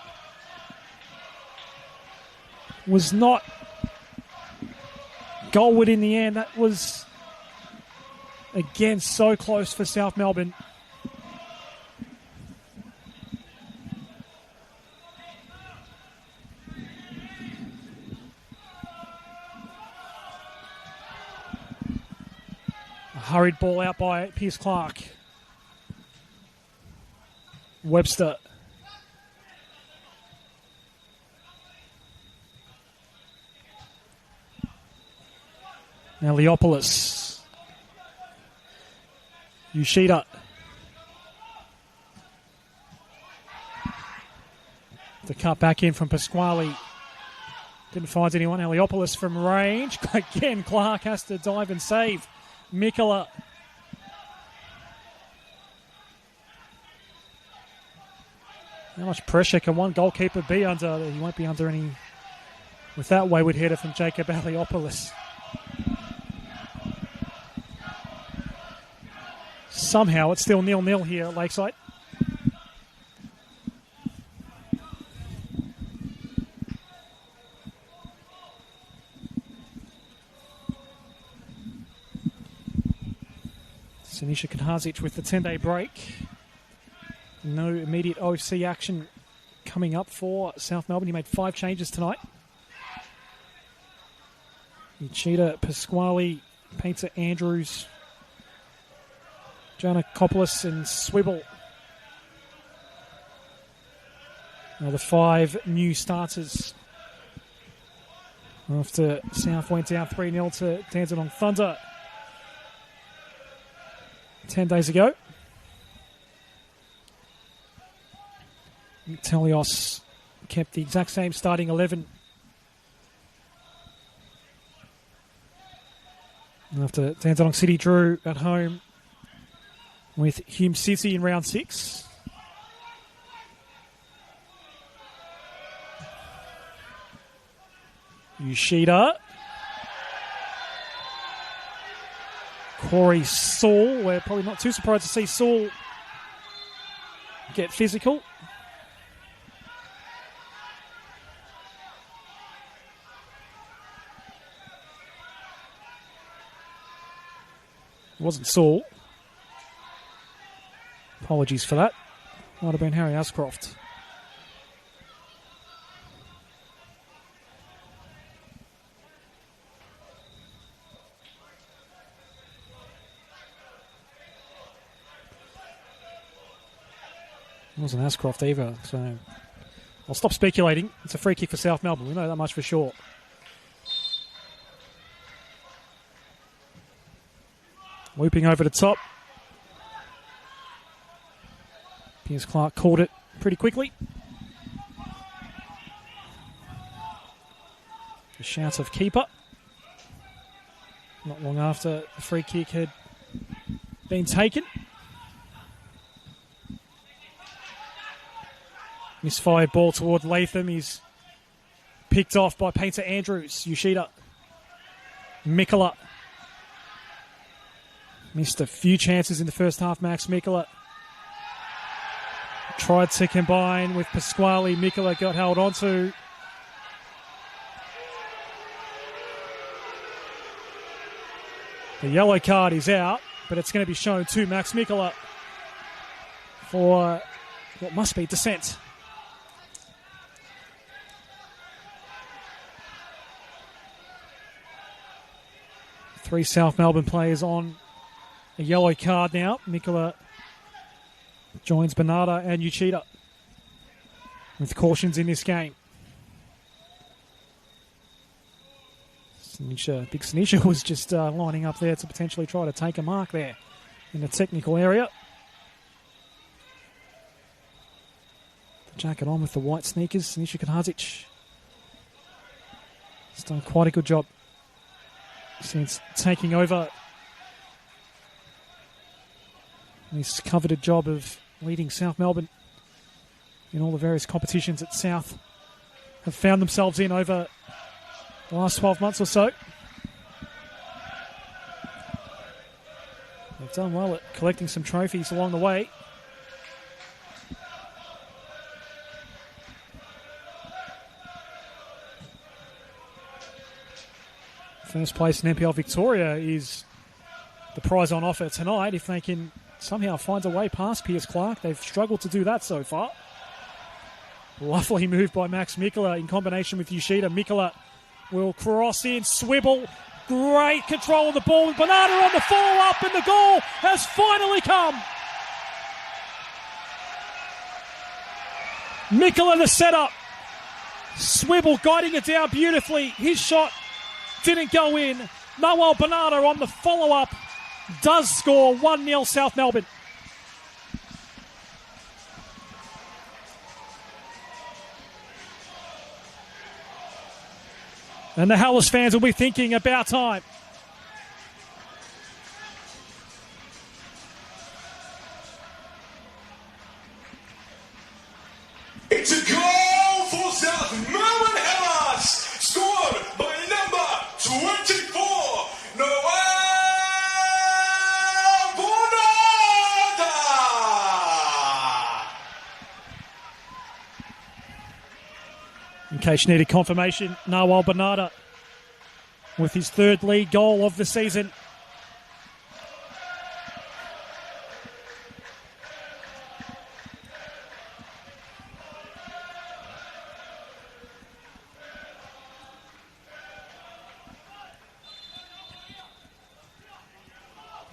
was not goalward in the end. That was, again, so close for South Melbourne. A hurried ball out by Pierce Clark. Webster. Now Leopoulos. Yoshida. The cut back in from Pasquale. Didn't find anyone. Eliopoulos from range. Again, Clark has to dive and save. Mikola. How much pressure can one goalkeeper be under? He won't be under any with that wayward header from Jacob Eliopoulos. Somehow it's still 0-0 here at Lakeside. Sinisa Kadhazic with the 10-day break. No immediate OFC action coming up for South Melbourne. He made 5 changes tonight. Yoshida, Pasquale, Painter Andrews, Giannakopoulos and Swibble. Now the 5 new starters after South went down 3-0 to Dandenong Thunder 10 days ago. Telios kept the exact same starting 11. After Dandenong City drew at home with Hume City in round 6. Yoshida. Corey Saul. We're probably not too surprised to see Saul get physical. It wasn't Saul. Apologies for that. Might have been Harry Ascroft. It wasn't Ascroft either, so I'll stop speculating. It's a free kick for South Melbourne. We know that much for sure. Looping over the top. Piers Clark caught it pretty quickly. The shout of keeper. Not long after the free kick had been taken. Misfired ball toward Latham. He's picked off by Painter Andrews. Yoshida. Mikola. Missed a few chances in the first half, Max Mikola. Tried to combine with Pasquale. Mikola got held onto. The yellow card is out, but it's going to be shown to Max Mikola for what must be dissent. 3 South Melbourne players on a yellow card now. Mikola joins Bernardo and Yoshida with cautions in this game. Big Sinisa was just lining up there to potentially try to take a mark there in the technical area. The jacket on with the white sneakers. Sinisa Kadhazic has done quite a good job since taking over this coveted job of leading South Melbourne in all the various competitions that South have found themselves in over the last 12 months or so. They've done well at collecting some trophies along the way. First place in NPL Victoria is the prize on offer tonight if they can somehow find a way past Piers Clark. They've struggled to do that so far. Lovely move by Max Mikola in combination with Yoshida. Mikola will cross in, Swibble. Great control of the ball with Bernardo on the follow-up, and the goal has finally come. Mikola the setup. Swibble guiding it down beautifully. His shot didn't go in. Noel Bernardo on the follow-up does score 1-0 South Melbourne. And the Hellas fans will be thinking about time. It's a goal for South Melbourne Hellas, scored by number 24, Noel Bonada. In case you needed confirmation, Noel Bonada with his third league goal of the season.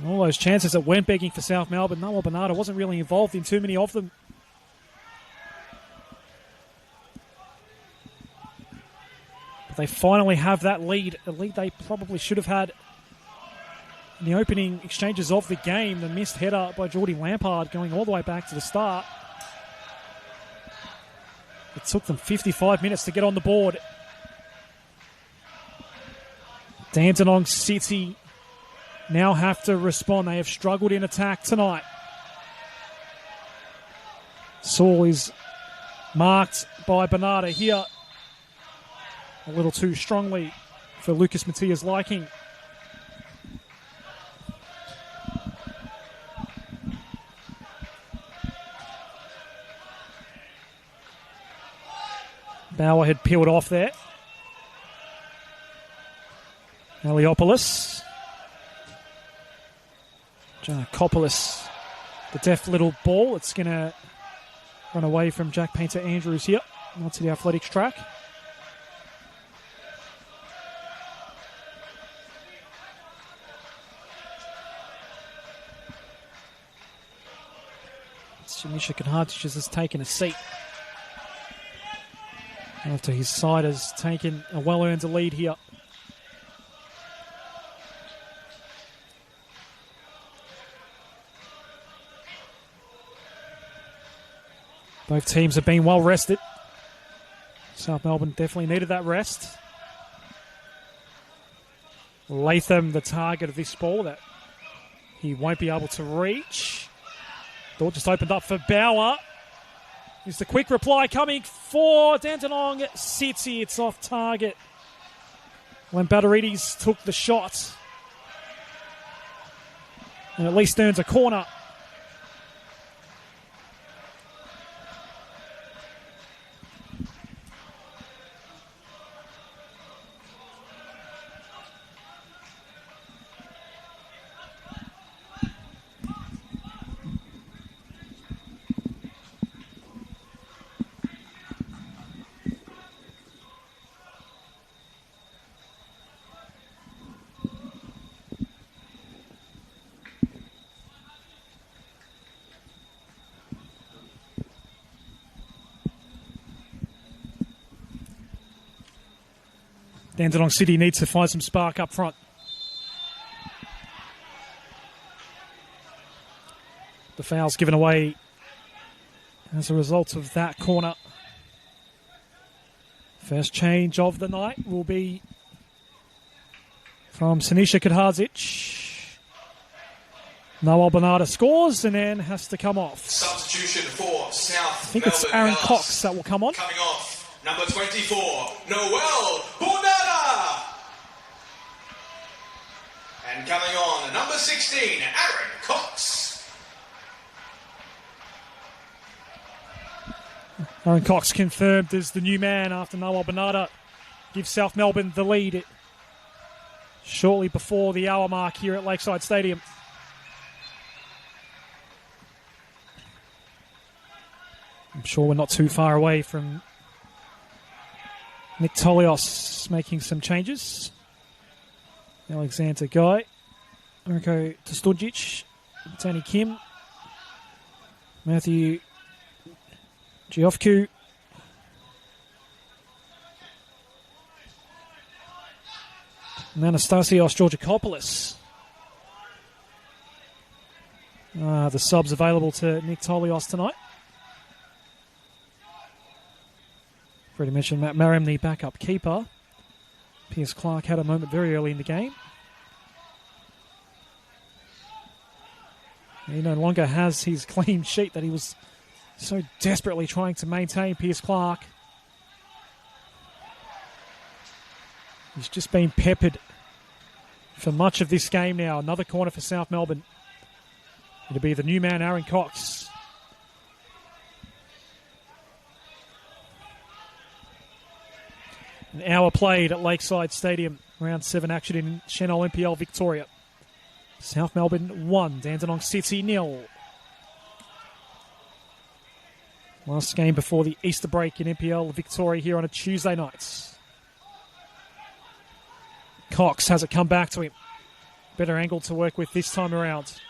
All those chances that went begging for South Melbourne, Noel Bonada wasn't really involved in too many of them. But they finally have that lead, a lead they probably should have had in the opening exchanges of the game. The missed header by Geordie Lampard going all the way back to the start. It took them 55 minutes to get on the board. Dandenong City now have to respond. They have struggled in attack tonight. Saul is marked by Bernarda here. A little too strongly for Lucas Matia's liking. Bauer had peeled off there. Eliopoulos. Giannakopoulos, the deft little ball. It's going to run away from Jack Painter Andrews here. Onto the athletics track. Sinisha Kadhardzic has taken a seat after his side has taken a well-earned lead here. Both teams have been well rested. South Melbourne definitely needed that rest. Latham, the target of this ball that he won't be able to reach. Door just opened up for Bauer. Here's the quick reply coming for Dandenong City. It's off target. When Batterides took the shot. And at least earns a corner. Dandenong City needs to find some spark up front. The foul's given away as a result of that corner. First change of the night will be from Sinisha Kadhardzic. Noel Bernarda scores and then has to come off. Substitution for South I think it's Aaron Melbourne Cox that will come on. Coming off, number 24, Noel Bonada. And coming on, number 16, Aaron Cox. Aaron Cox confirmed as the new man after Noel Bernarda gives South Melbourne the lead shortly before the hour mark here at Lakeside Stadium. I'm sure we're not too far away from Nick Tolios making some changes. Alexander Guy, Marko Tostudjic, Danny Kim, Matthew Giofku, and Anastasios Georgakopoulos The subs available to Nick Tolios tonight. Already mentioned Matt Merrim, the backup keeper. Piers Clark had a moment very early in the game. He no longer has his clean sheet that he was so desperately trying to maintain. Piers Clark. He's just been peppered for much of this game now. Another corner for South Melbourne. It'll be the new man, Aaron Cox. An hour played at Lakeside Stadium. Round 7 action in Senol NPL Victoria. South Melbourne 1, Dandenong City 0. Last game before the Easter break in NPL Victoria here on a Tuesday night. Cox has it come back to him. Better angle to work with this time around.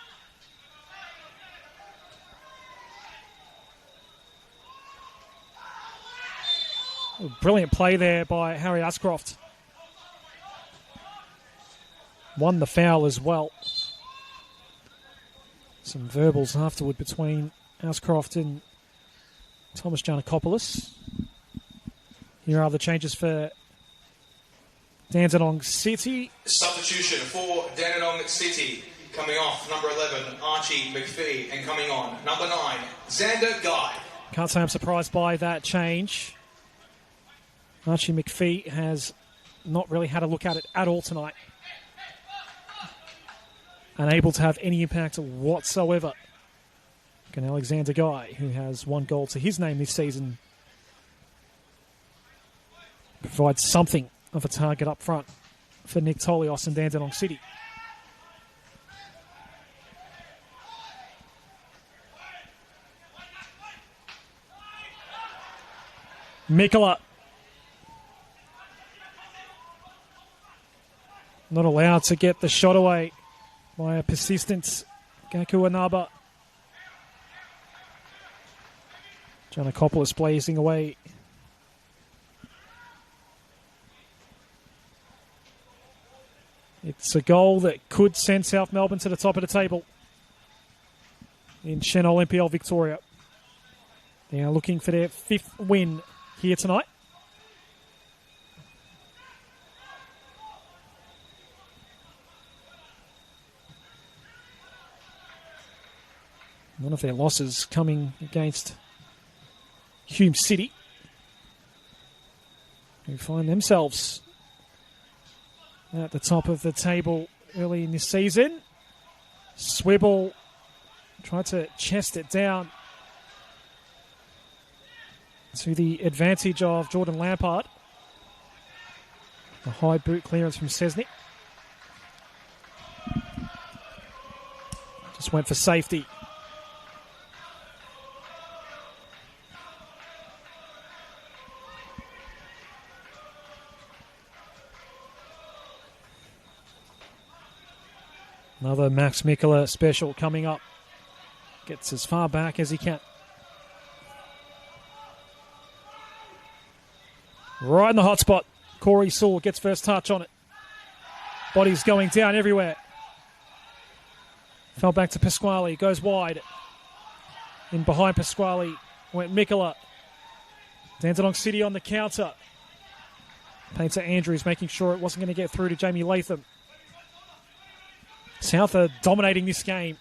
Brilliant play there by Harry Ascroft. Won the foul as well. Some verbals afterward between Ascroft and Thomas Giannakopoulos. Here are the changes for Dandenong City. Substitution for Dandenong City. Coming off, number 11, Archie McPhee. And coming on, number 9, Xander Guy. Can't say I'm surprised by that change. Archie McPhee has not really had a look at it at all tonight. Unable to have any impact whatsoever. And Alexander Guy, who has 1 goal to his name this season, provides something of a target up front for Nick Tolios and Dandenong City. Mikola. Not allowed to get the shot away by a persistent Gaku Anaba. Giannakopoulos blazing away. It's a goal that could send South Melbourne to the top of the table in Senol NPL Victoria. They are looking for their 5th win here tonight. One of their losses coming against Hume City, who find themselves at the top of the table early in this season. Swibble tried to chest it down to the advantage of Jordan Lampard. The high boot clearance from Cesny. Just went for safety. Another Max Mikola special coming up. Gets as far back as he can. Right in the hot spot. Corey Sewell gets first touch on it. Body's going down everywhere. Fell back to Pasquale. Goes wide. In behind Pasquale went Mikola. Dandenong City on the counter. Painter Andrews making sure it wasn't going to get through to Jamie Latham. South are dominating this game.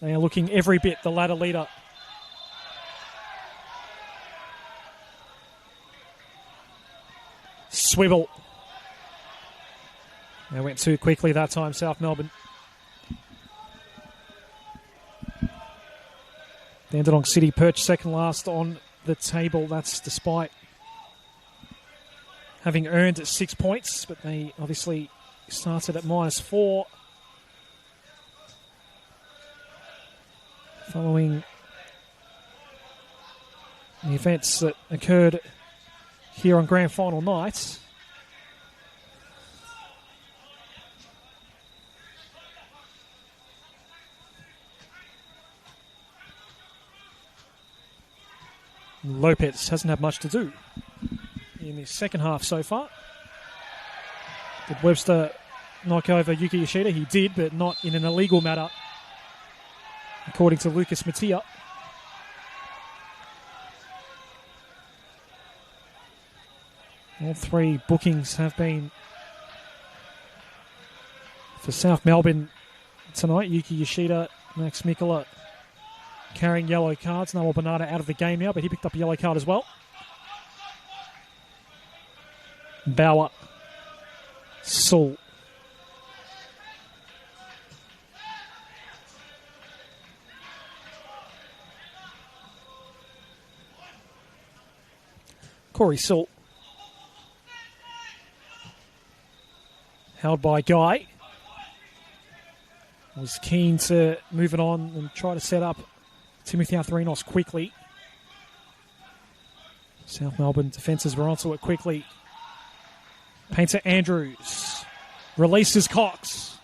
They are looking every bit the ladder leader. Swivel. They went too quickly that time, South Melbourne. Dandenong City perched second last on the table. That's despite having earned 6 points, but they obviously started at -4. Following the events that occurred here on grand final night. Lopez hasn't had much to do in the second half so far. Did Webster knock over Yuki Yoshida? He did, but not in an illegal matter, according to Lucas Mattia. All three bookings have been for South Melbourne tonight. Yuki Yoshida, Max Mikola carrying yellow cards. Noel Bernardo out of the game now, but he picked up a yellow card as well. Bauer. Saul. Corey Saul. Held by Guy. Was keen to move it on and try to set up Timothy Arthurinos quickly. South Melbourne defences were onto it quickly. Painter Andrews releases Cox.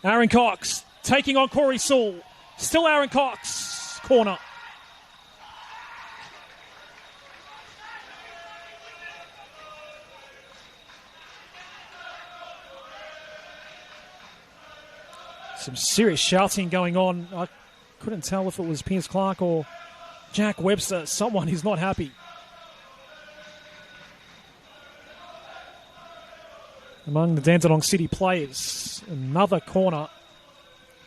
Aaron Cox taking on Corey Saul. Still Aaron Cox. Corner. Some serious shouting going on. I couldn't tell if it was Piers Clark or Jack Webster. Someone is not happy. Among the Dandenong City players, another corner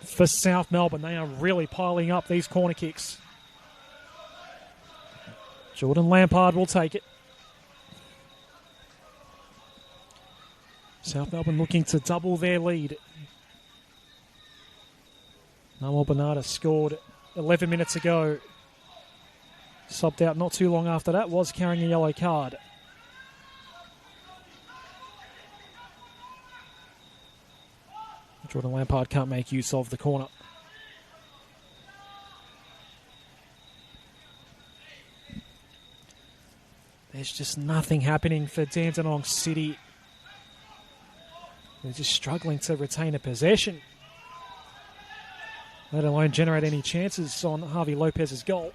for South Melbourne. They are really piling up these corner kicks. Jordan Lampard will take it. South Melbourne looking to double their lead. Noel Bernardo scored 11 minutes ago. Subbed out not too long after that, was carrying a yellow card. Jordan Lampard can't make use of the corner. There's just nothing happening for Dandenong City. They're just struggling to retain a possession, let alone generate any chances on Harvey Lopez's goal.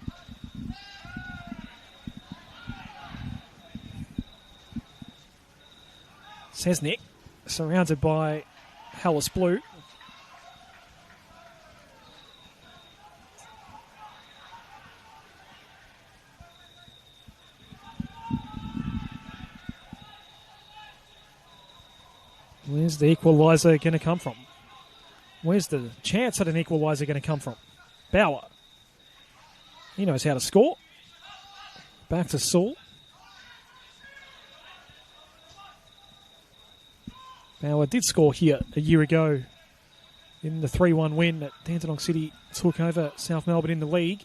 Sesnick, surrounded by Hellas Blue. Where's the equaliser going to come from? Where's the chance at an equaliser going to come from? Bauer. He knows how to score. Back to Saul. Bauer did score here a year ago in the 3-1 win that Dandenong City took over South Melbourne in the league.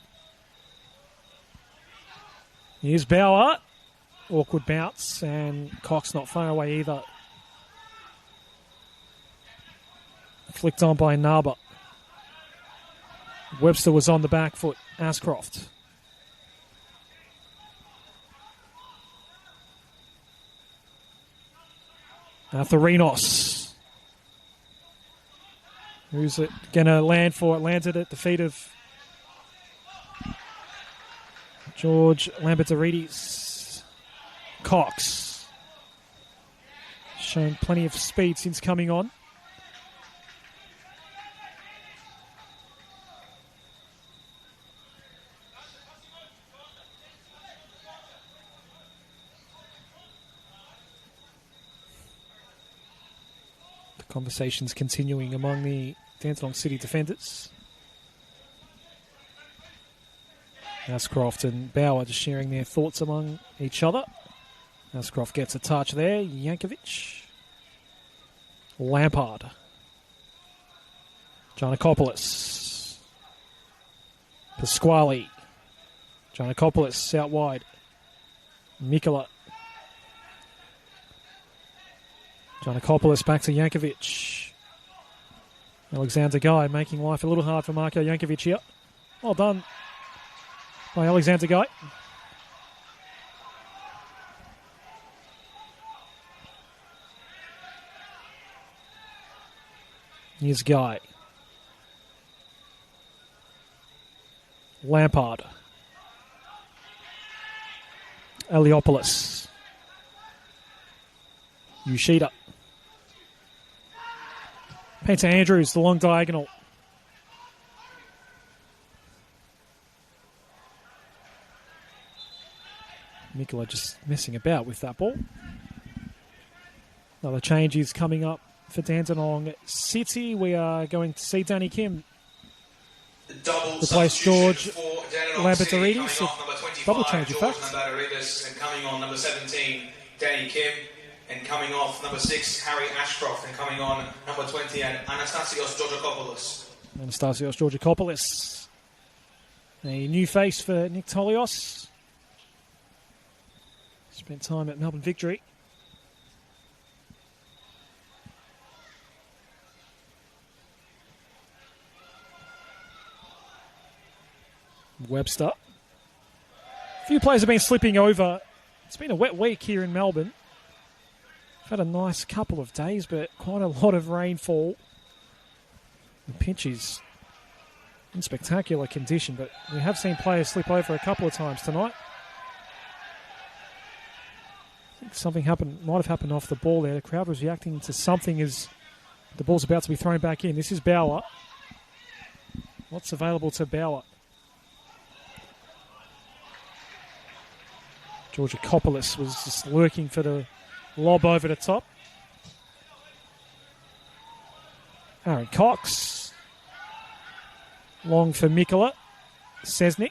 Here's Bauer. Awkward bounce, and Cox not far away either. Flicked on by Naba. Webster was on the back foot. Ashcroft. Arthurinos. Who's it going to land for? It landed at the feet of George Lambertarides. Cox. Shown plenty of speed since coming on. Conversations continuing among the Dandenong City defenders. Ashcroft and Bauer just sharing their thoughts among each other. Ashcroft gets a touch there. Yankovic. Lampard. Giannakopoulos. Pasquale. Giannakopoulos out wide. Mikola. Giannakopoulos back to Yankovic. Alexander Guy making life a little hard for Marko Yankovic here. Well done by Alexander Guy. Here's Guy. Lampard. Eliopoulos. Yoshida. Painter Andrews, the long diagonal. Nicola just messing about with that ball. Another change is coming up for Dandenong City. We are going to see Danny Kim replace George Lambertaridis. So double change, in fact. And coming on number 17, Danny Kim. And coming off number 6, Harry Ashcroft. And coming on number 20, Anastasios Georgakopoulos. Anastasios Georgakopoulos. A new face for Nick Tolios. Spent time at Melbourne Victory. Webster. A few players have been slipping over. It's been a wet week here in Melbourne. We've had a nice couple of days, but quite a lot of rainfall. The pitch is in spectacular condition, but we have seen players slip over a couple of times tonight. I think something might have happened off the ball there. The crowd was reacting to something as the ball's about to be thrown back in. This is Bauer. What's available to Bauer? Georgakopoulos was just lurking for the lob over the top. Aaron Cox. Long for Mikola. Sesnik.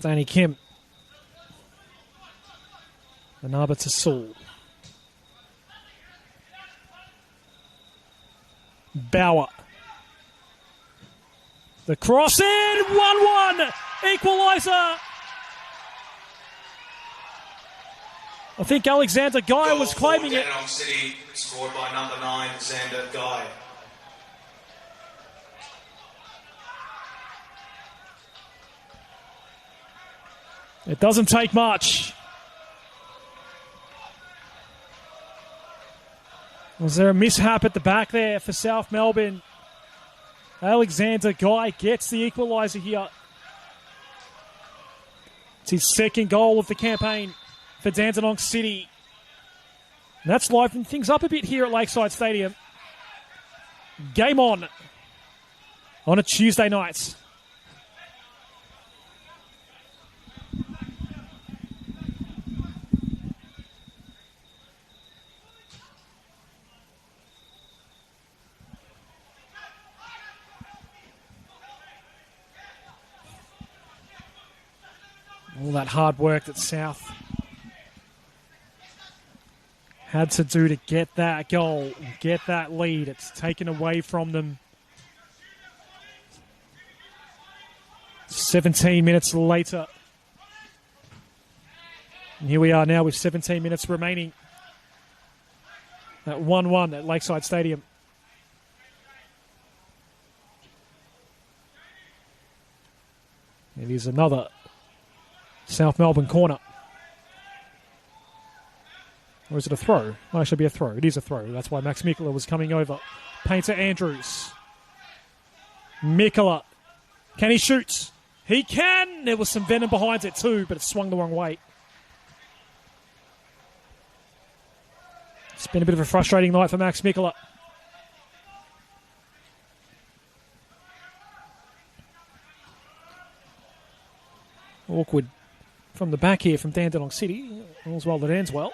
Danny Kim. Anaba to Saul. Bauer. The cross in, 1-1, equaliser. I think Alexander Guy was claiming it. Dandenong City, scored by number 9, Xander Guy. It doesn't take much. Was there a mishap at the back there for South Melbourne? Alexander Guy gets the equaliser here. It's his second goal of the campaign for Dandenong City. And that's livened things up a bit here at Lakeside Stadium. Game on a Tuesday night. All that hard work that South had to do to get that goal, get that lead. It's taken away from them. 17 minutes later. And here we are now with 17 minutes remaining. At 1-1 at Lakeside Stadium. It is another South Melbourne corner. Or is it a throw? Might actually be a throw. It is a throw. That's why Max Mikola was coming over. Painter Andrews. Mikola. Can he shoot? He can! There was some venom behind it too, but it swung the wrong way. It's been a bit of a frustrating night for Max Mikola. Awkward from the back here from Dandenong City. All's well that ends well.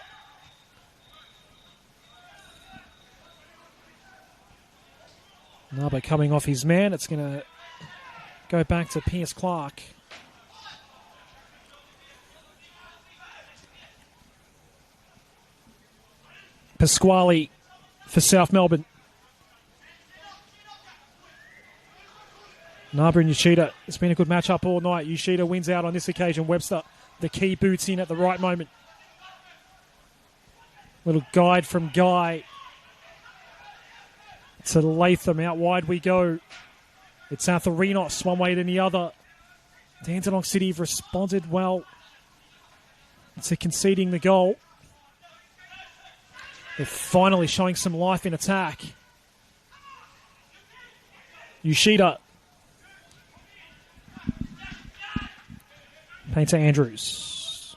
Naba coming off his man. It's going to go back to Pierce Clark. Pasquale for South Melbourne. Naba and Yoshida. It's been a good matchup all night. Yoshida wins out on this occasion. Webster, the key boots in at the right moment. Little guide from Guy to Latham. Out wide we go. It's Atherinos, one way to the other. Dandenong City have responded well to conceding the goal. They're finally showing some life in attack. Yoshida. Painter Andrews.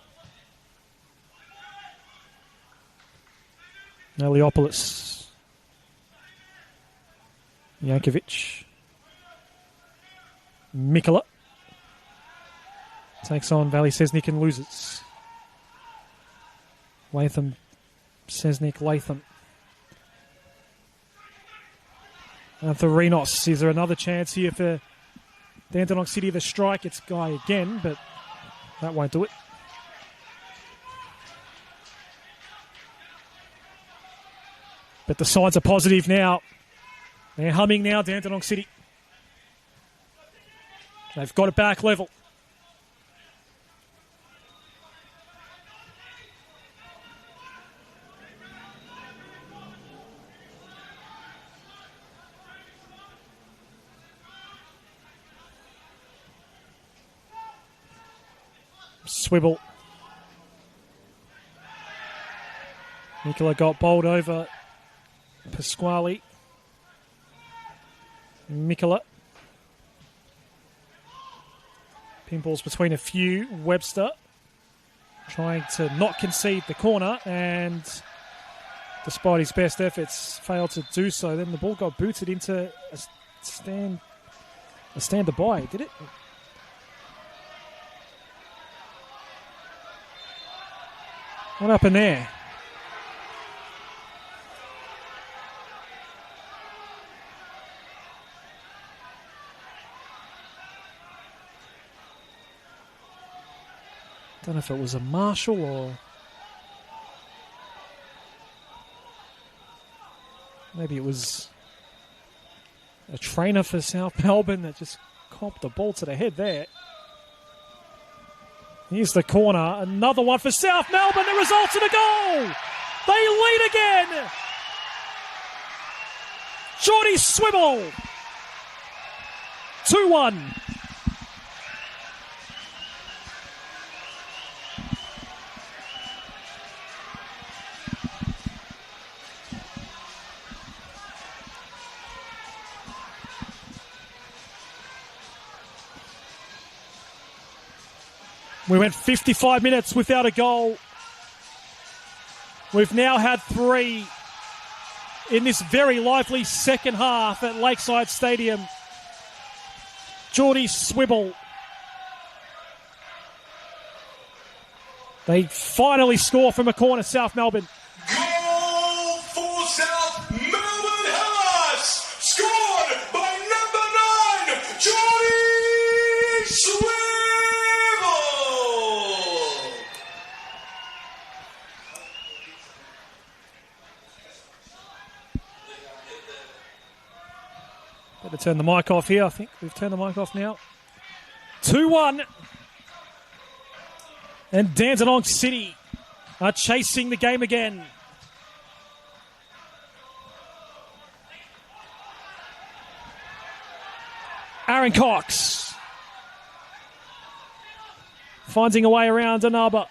Eliopoulos. Jankovic. Mikola. Takes on Valley Sesnik and loses. Latham. Sesnik, Latham. Anthorinos. Is there another chance here for Dandenong City to strike? It's Guy again, but that won't do it. But the signs are positive now. They're humming now, Dandenong City. They've got it back level. Swivel. Nicola got bowled over. Pasquale. Mikola. Pinballs between a few. Webster trying to not concede the corner, and despite his best efforts, failed to do so. Then the ball got booted into a stand-by, did it? What happened there? Don't know if it was a marshal or maybe it was a trainer for South Melbourne that just copped the ball to the head there. Here's the corner. Another one for South Melbourne. The results in a goal. They lead again. Geordie Swibble. 2-1. We went 55 minutes without a goal. We've now had 3 in this very lively second half at Lakeside Stadium. Geordie Swibble. They finally score from a corner, South Melbourne. Goal for South Melbourne Hellas! Scored by number 9, Geordie Swibble! Better turn the mic off here. I think we've turned the mic off now. 2-1. And Dandenong City are chasing the game again. Aaron Cox. Finding a way around Anaba.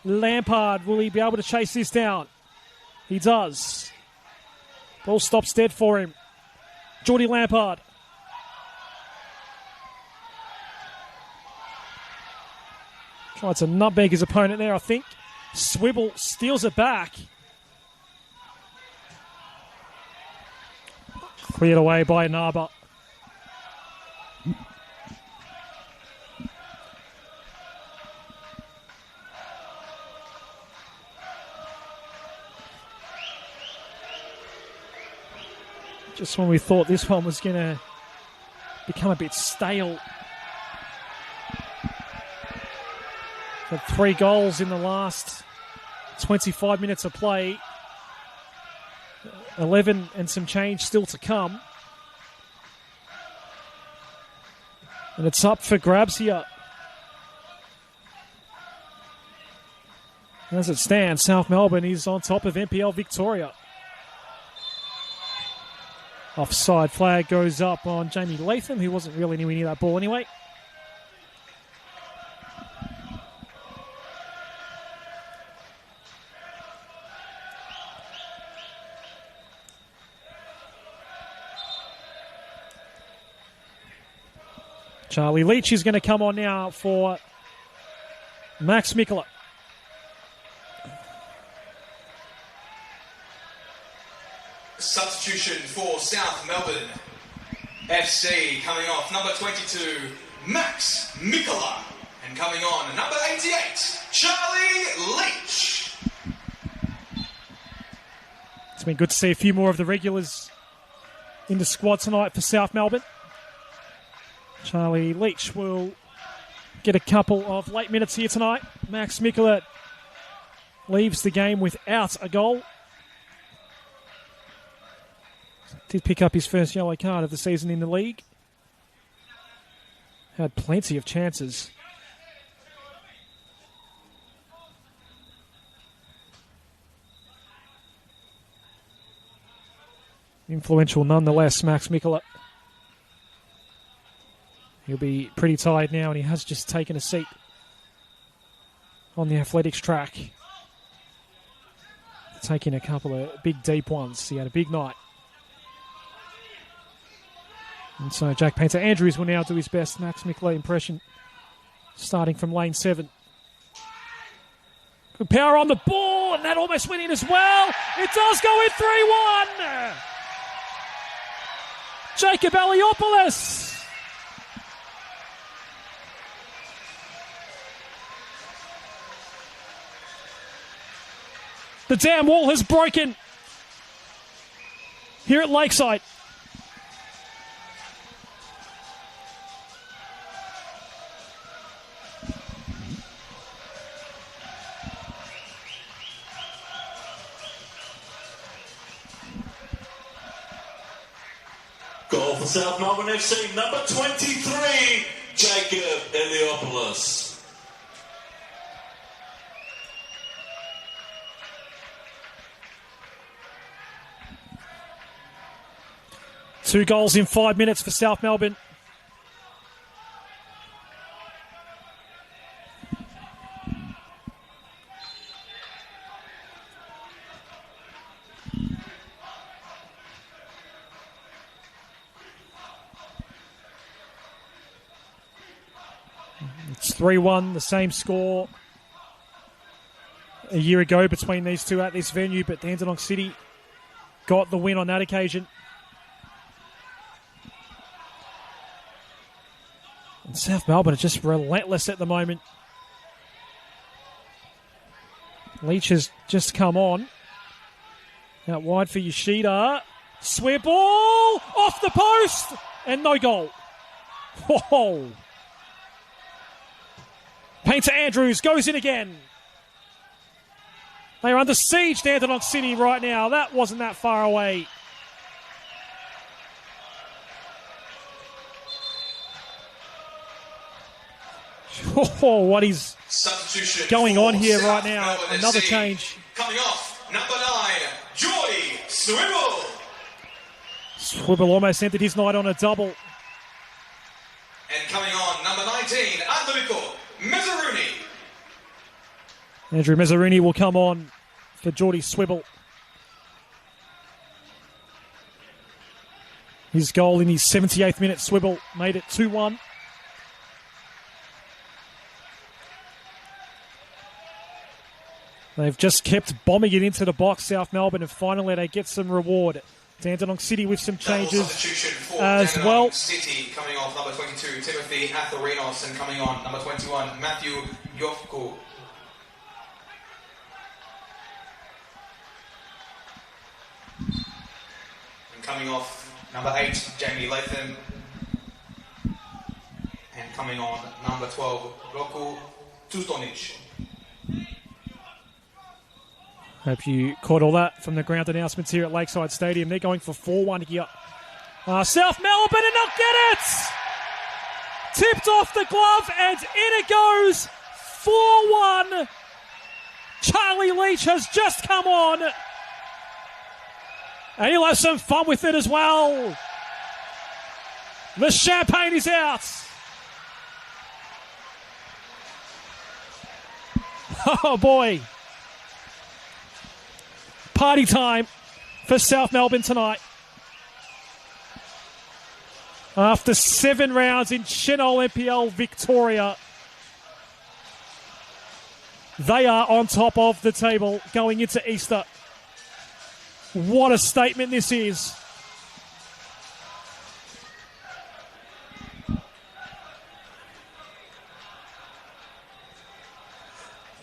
Lampard, will he be able to chase this down? He does. Ball stops dead for him. Geordie Lampard. Tried to nutmeg his opponent there, I think. Swibble steals it back. Cleared away by Naba. Just when we thought this one was going to become a bit stale. Had 3 goals in the last 25 minutes of play. 11 and some change still to come. And it's up for grabs here. As it stands, South Melbourne is on top of NPL Victoria. Offside flag goes up on Jamie Latham, who wasn't really anywhere near that ball anyway. Charlie Leach is going to come on now for Max Mikola. Substitution for South Melbourne FC, coming off number 22, Max Mikola. And coming on, number 88, Charlie Leach. It's been good to see a few more of the regulars in the squad tonight for South Melbourne. Charlie Leach will get a couple of late minutes here tonight. Max Mikola leaves the game without a goal. Did pick up his first yellow card of the season in the league. Had plenty of chances. Influential nonetheless, Max Mikola. He'll be pretty tired now, and he has just taken a seat on the athletics track. Taking a couple of big deep ones. He had a big night. And so Jack Painter-Andrews will now do his best Max Mikola impression, starting from lane 7. Good power on the ball, and that almost went in as well. It does go in 3-1. Jacob Aliopoulos. The dam wall has broken here at Lakeside. Goal for South Melbourne FC, number 23, Jacob Aliopoulos. Two goals in 5 minutes for South Melbourne. It's 3-1, the same score a year ago between these two at this venue, but Dandenong City got the win on that occasion. And South Melbourne are just relentless at the moment. Leach has just come on. Out wide for Yoshida. Swear ball! Off the post! And no goal. Whoa! Painter-Andrews goes in again. They are under siege, Dandenong City, right now. That wasn't that far away. Oh, what is going on here right now? Another change. Coming off, number 9, Geordie Swivel. Swivel almost ended his night on a double. And coming on, number 19, Andrico Mezzaruni. Andrew Mezzaruni will come on for Geordie Swivel. His goal in his 78th minute, Swivel made it 2-1. They've just kept bombing it into the box, South Melbourne, and finally they get some reward. Dandenong City with some changes as well. City coming off number 22, Timothy Athorinos, and coming on number 21, Matthew Yofko. And coming off number 8, Jamie Latham. And coming on number 12, Roku Tustonic. Hope you caught all that from the ground announcements here at Lakeside Stadium. They're going for 4-1 here. South Melbourne, and they'll get it! Tipped off the glove, and in it goes. 4-1. Charlie Leach has just come on. And he'll have some fun with it as well. The champagne is out. Oh, boy. Party time for South Melbourne tonight. After 7 rounds in Senol NPL Victoria, they are on top of the table going into Easter. What a statement this is.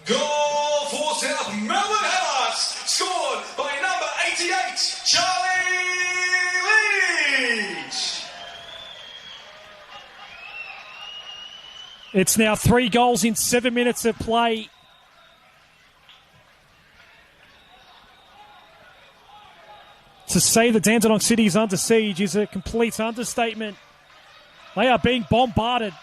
Goal for South Melbourne Hearts, scored by number 88, Charlie Leach. It's now 3 goals in 7 minutes of play. To say that Dandenong City is under siege is a complete understatement. They are being bombarded.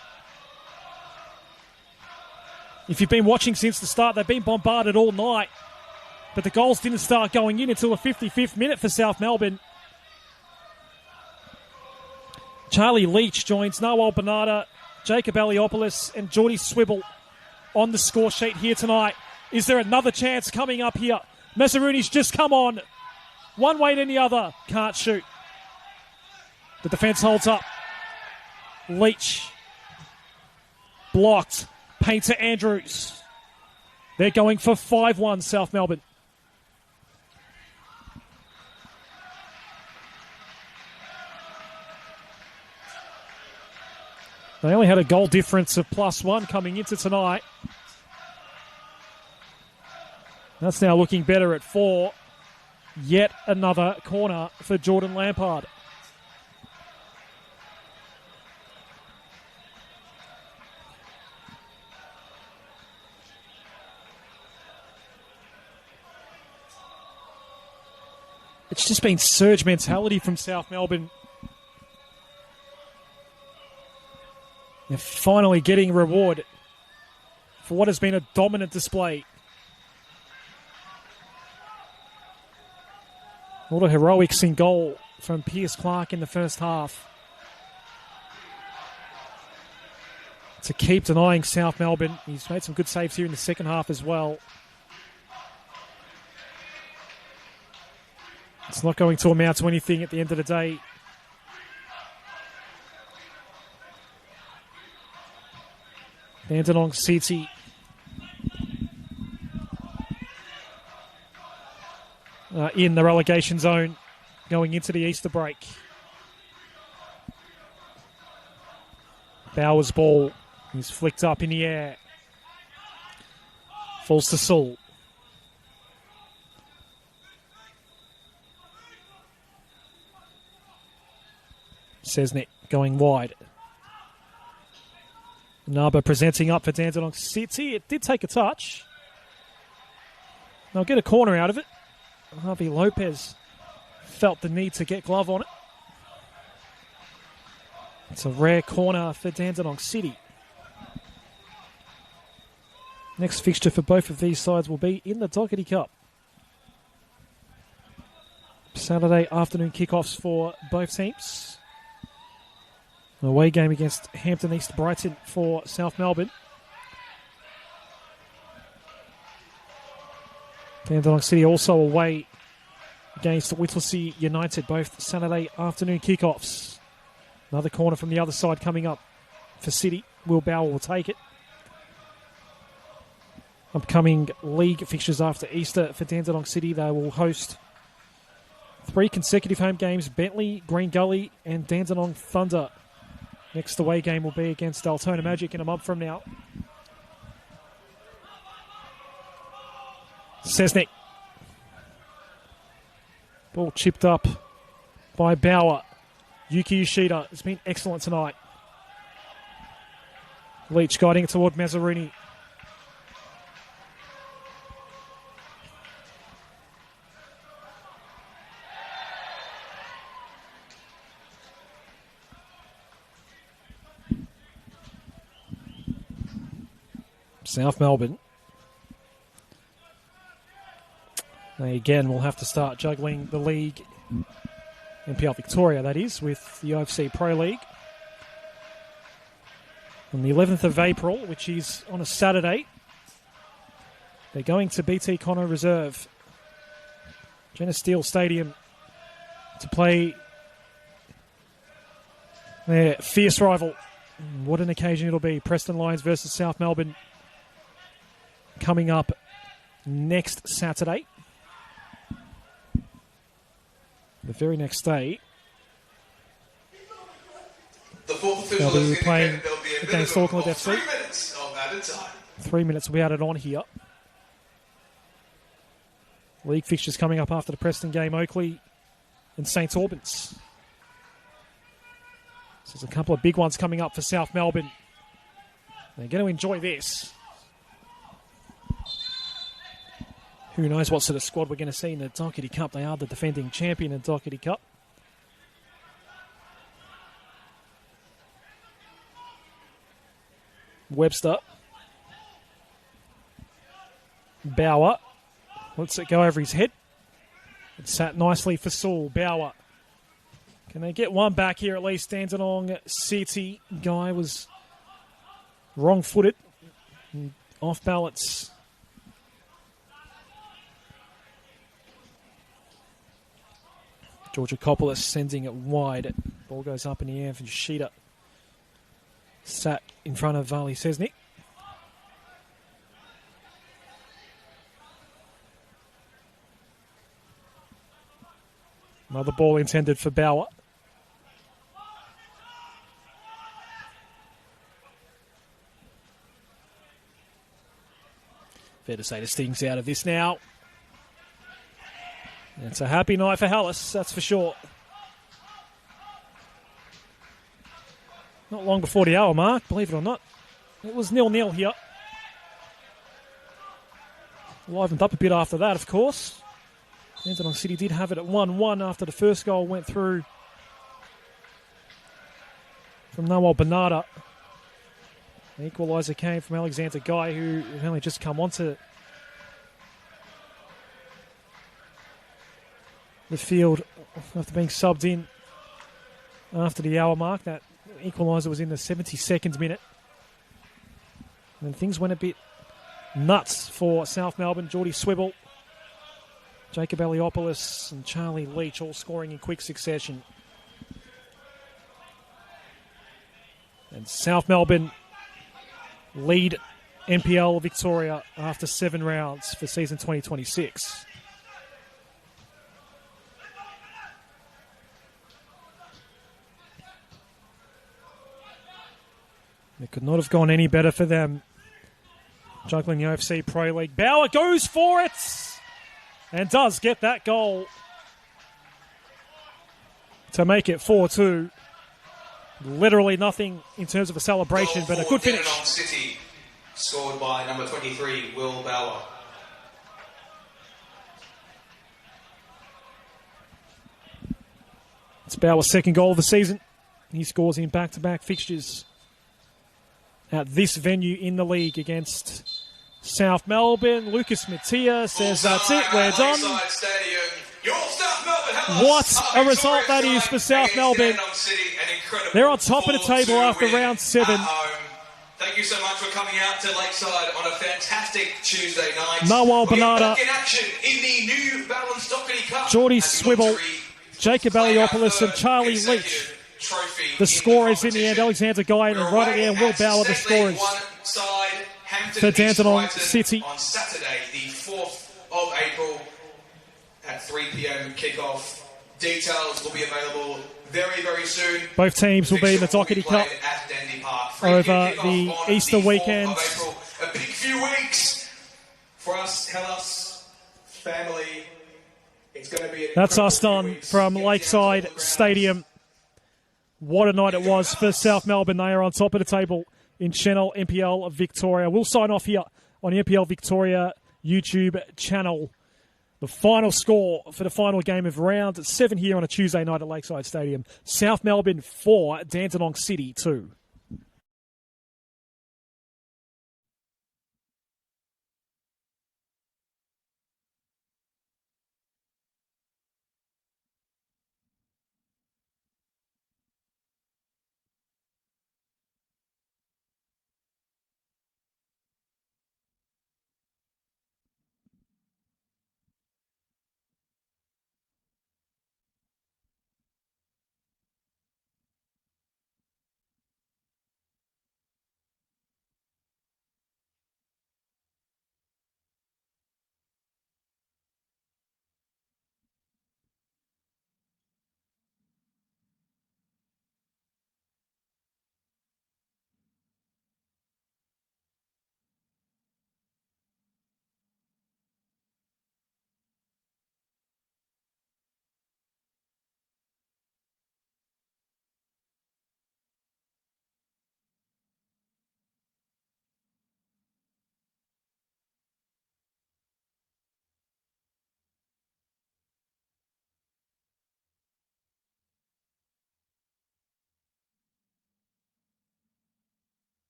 If you've been watching since the start, they've been bombarded all night. But the goals didn't start going in until the 55th minute for South Melbourne. Charlie Leach joins Noel Bernarda, Jacob Aliopoulos and Geordie Swibble on the score sheet here tonight. Is there another chance coming up here? Mezzaruni's just come on. One way and the other. Can't shoot. The defence holds up. Leach. Blocked. Painter Andrews. They're going for 5-1 South Melbourne. They only had a goal difference of +1 coming into tonight. That's now looking better at 4. Yet another corner for Jordan Lampard. It's just been surge mentality from South Melbourne. They're finally getting reward for what has been a dominant display. A lot of heroics in goal from Pierce Clark in the first half to keep denying South Melbourne. He's made some good saves here in the second half as well. It's not going to amount to anything at the end of the day. Dandenong City in the relegation zone going into the Easter break. Bauer's ball is flicked up in the air. Falls to Sewell. Sesnick going wide. Naba presenting up for Dandenong City. It did take a touch. They'll get a corner out of it. Harvey Lopez felt the need to get glove on it. It's a rare corner for Dandenong City. Next fixture for both of these sides will be in the Doherty Cup. Saturday afternoon kickoffs for both teams. An away game against Hampton East Brighton for South Melbourne. Dandenong City also away against Whittlesea United, both Saturday afternoon kickoffs. Another corner from the other side coming up for City. Will Bauer will take it. Upcoming league fixtures after Easter for Dandenong City. They will host 3 consecutive home games, Bentley, Green Gully and Dandenong Thunder. Next away game will be against Altona Magic in a month from now. Sesnick. Ball chipped up by Bauer. Yuki Yoshida has been excellent tonight. Leach guiding it toward Mezzaruni. South Melbourne. They again will have to start juggling the league, NPL Victoria that is, with the OFC Pro League. On the 11th of April, which is on a Saturday, they're going to BT Connor Reserve, Jenna Steele Stadium, to play their fierce rival. What an occasion it'll be. Preston Lions versus South Melbourne coming up next Saturday. The very next day, The fourth official they'll be has playing indicated there'll be a against minimum Auckland of FC. 3 minutes of added time. 3 minutes will be added on here. League fixtures coming up after the Preston game, Oakley and St Albans. So there's a couple of big ones coming up for South Melbourne. They're going to enjoy this. Who knows what sort of squad we're going to see in the Doherty Cup. They are the defending champion in the Doherty Cup. Webster. Bauer. Lets it go over his head. It sat nicely for Saul. Bauer. Can they get one back here at least? Dandenong City guy was wrong-footed. Off balance. Georgakopoulos sending it wide. Ball goes up in the air for Sheeta. Sat in front of Vali Sesnick. Another ball intended for Bauer. Fair to say the sting's out of this now. It's a happy night for Hallis, that's for sure. Not long before the hour mark, believe it or not. It was 0-0 here. Livened up a bit after that, of course. Dandenong City did have it at 1-1 after the first goal went through from Noel Bernarda. The equaliser came from Alexander Guy, who had only just come onto the field after being subbed in after the hour mark. That equaliser was in the 72nd minute. And then things went a bit nuts for South Melbourne. Geordie Swibble, Jacob Eliopoulos and Charlie Leach all scoring in quick succession. And South Melbourne lead NPL Victoria after 7 rounds for season 2026. It could not have gone any better for them. Juggling the OFC Pro League. Bauer goes for it and does get that goal to make it 4-2. Literally nothing in terms of a celebration, but a good finish. Dandenong City, scored by number 23, Will Bauer. It's Bauer's second goal of the season. He scores in back-to-back fixtures at this venue in the league against South Melbourne. Lucas Mattia says that's it, we're done. What a result that is for South Melbourne. They're on top of the table after round 7. Thank you so much for coming out to Lakeside on a fantastic Tuesday night. Noel Bernarda, in action in the New Balance Doherty Cup. Geordie Swibble, Jacob Eliopoulos and Charlie Leach. The scorers in the end, Alexander Guy, and right at the end, Will Bauer, the scorers for Dandenong City. On Saturday, the 4th of April at 3 p.m. kickoff. Details will be available very, very soon. Both teams will be in the Doherty Cup over the Easter weekend. A big few weeks for us, Hellas family. It's going to be. That's us done from Lakeside Stadium. What a night it was for South Melbourne. They are on top of the table in Senol NPL Victoria. We'll sign off here on the NPL Victoria YouTube channel. The final score for the final game of round 7 here on a Tuesday night at Lakeside Stadium. South Melbourne 4, Dandenong City 2.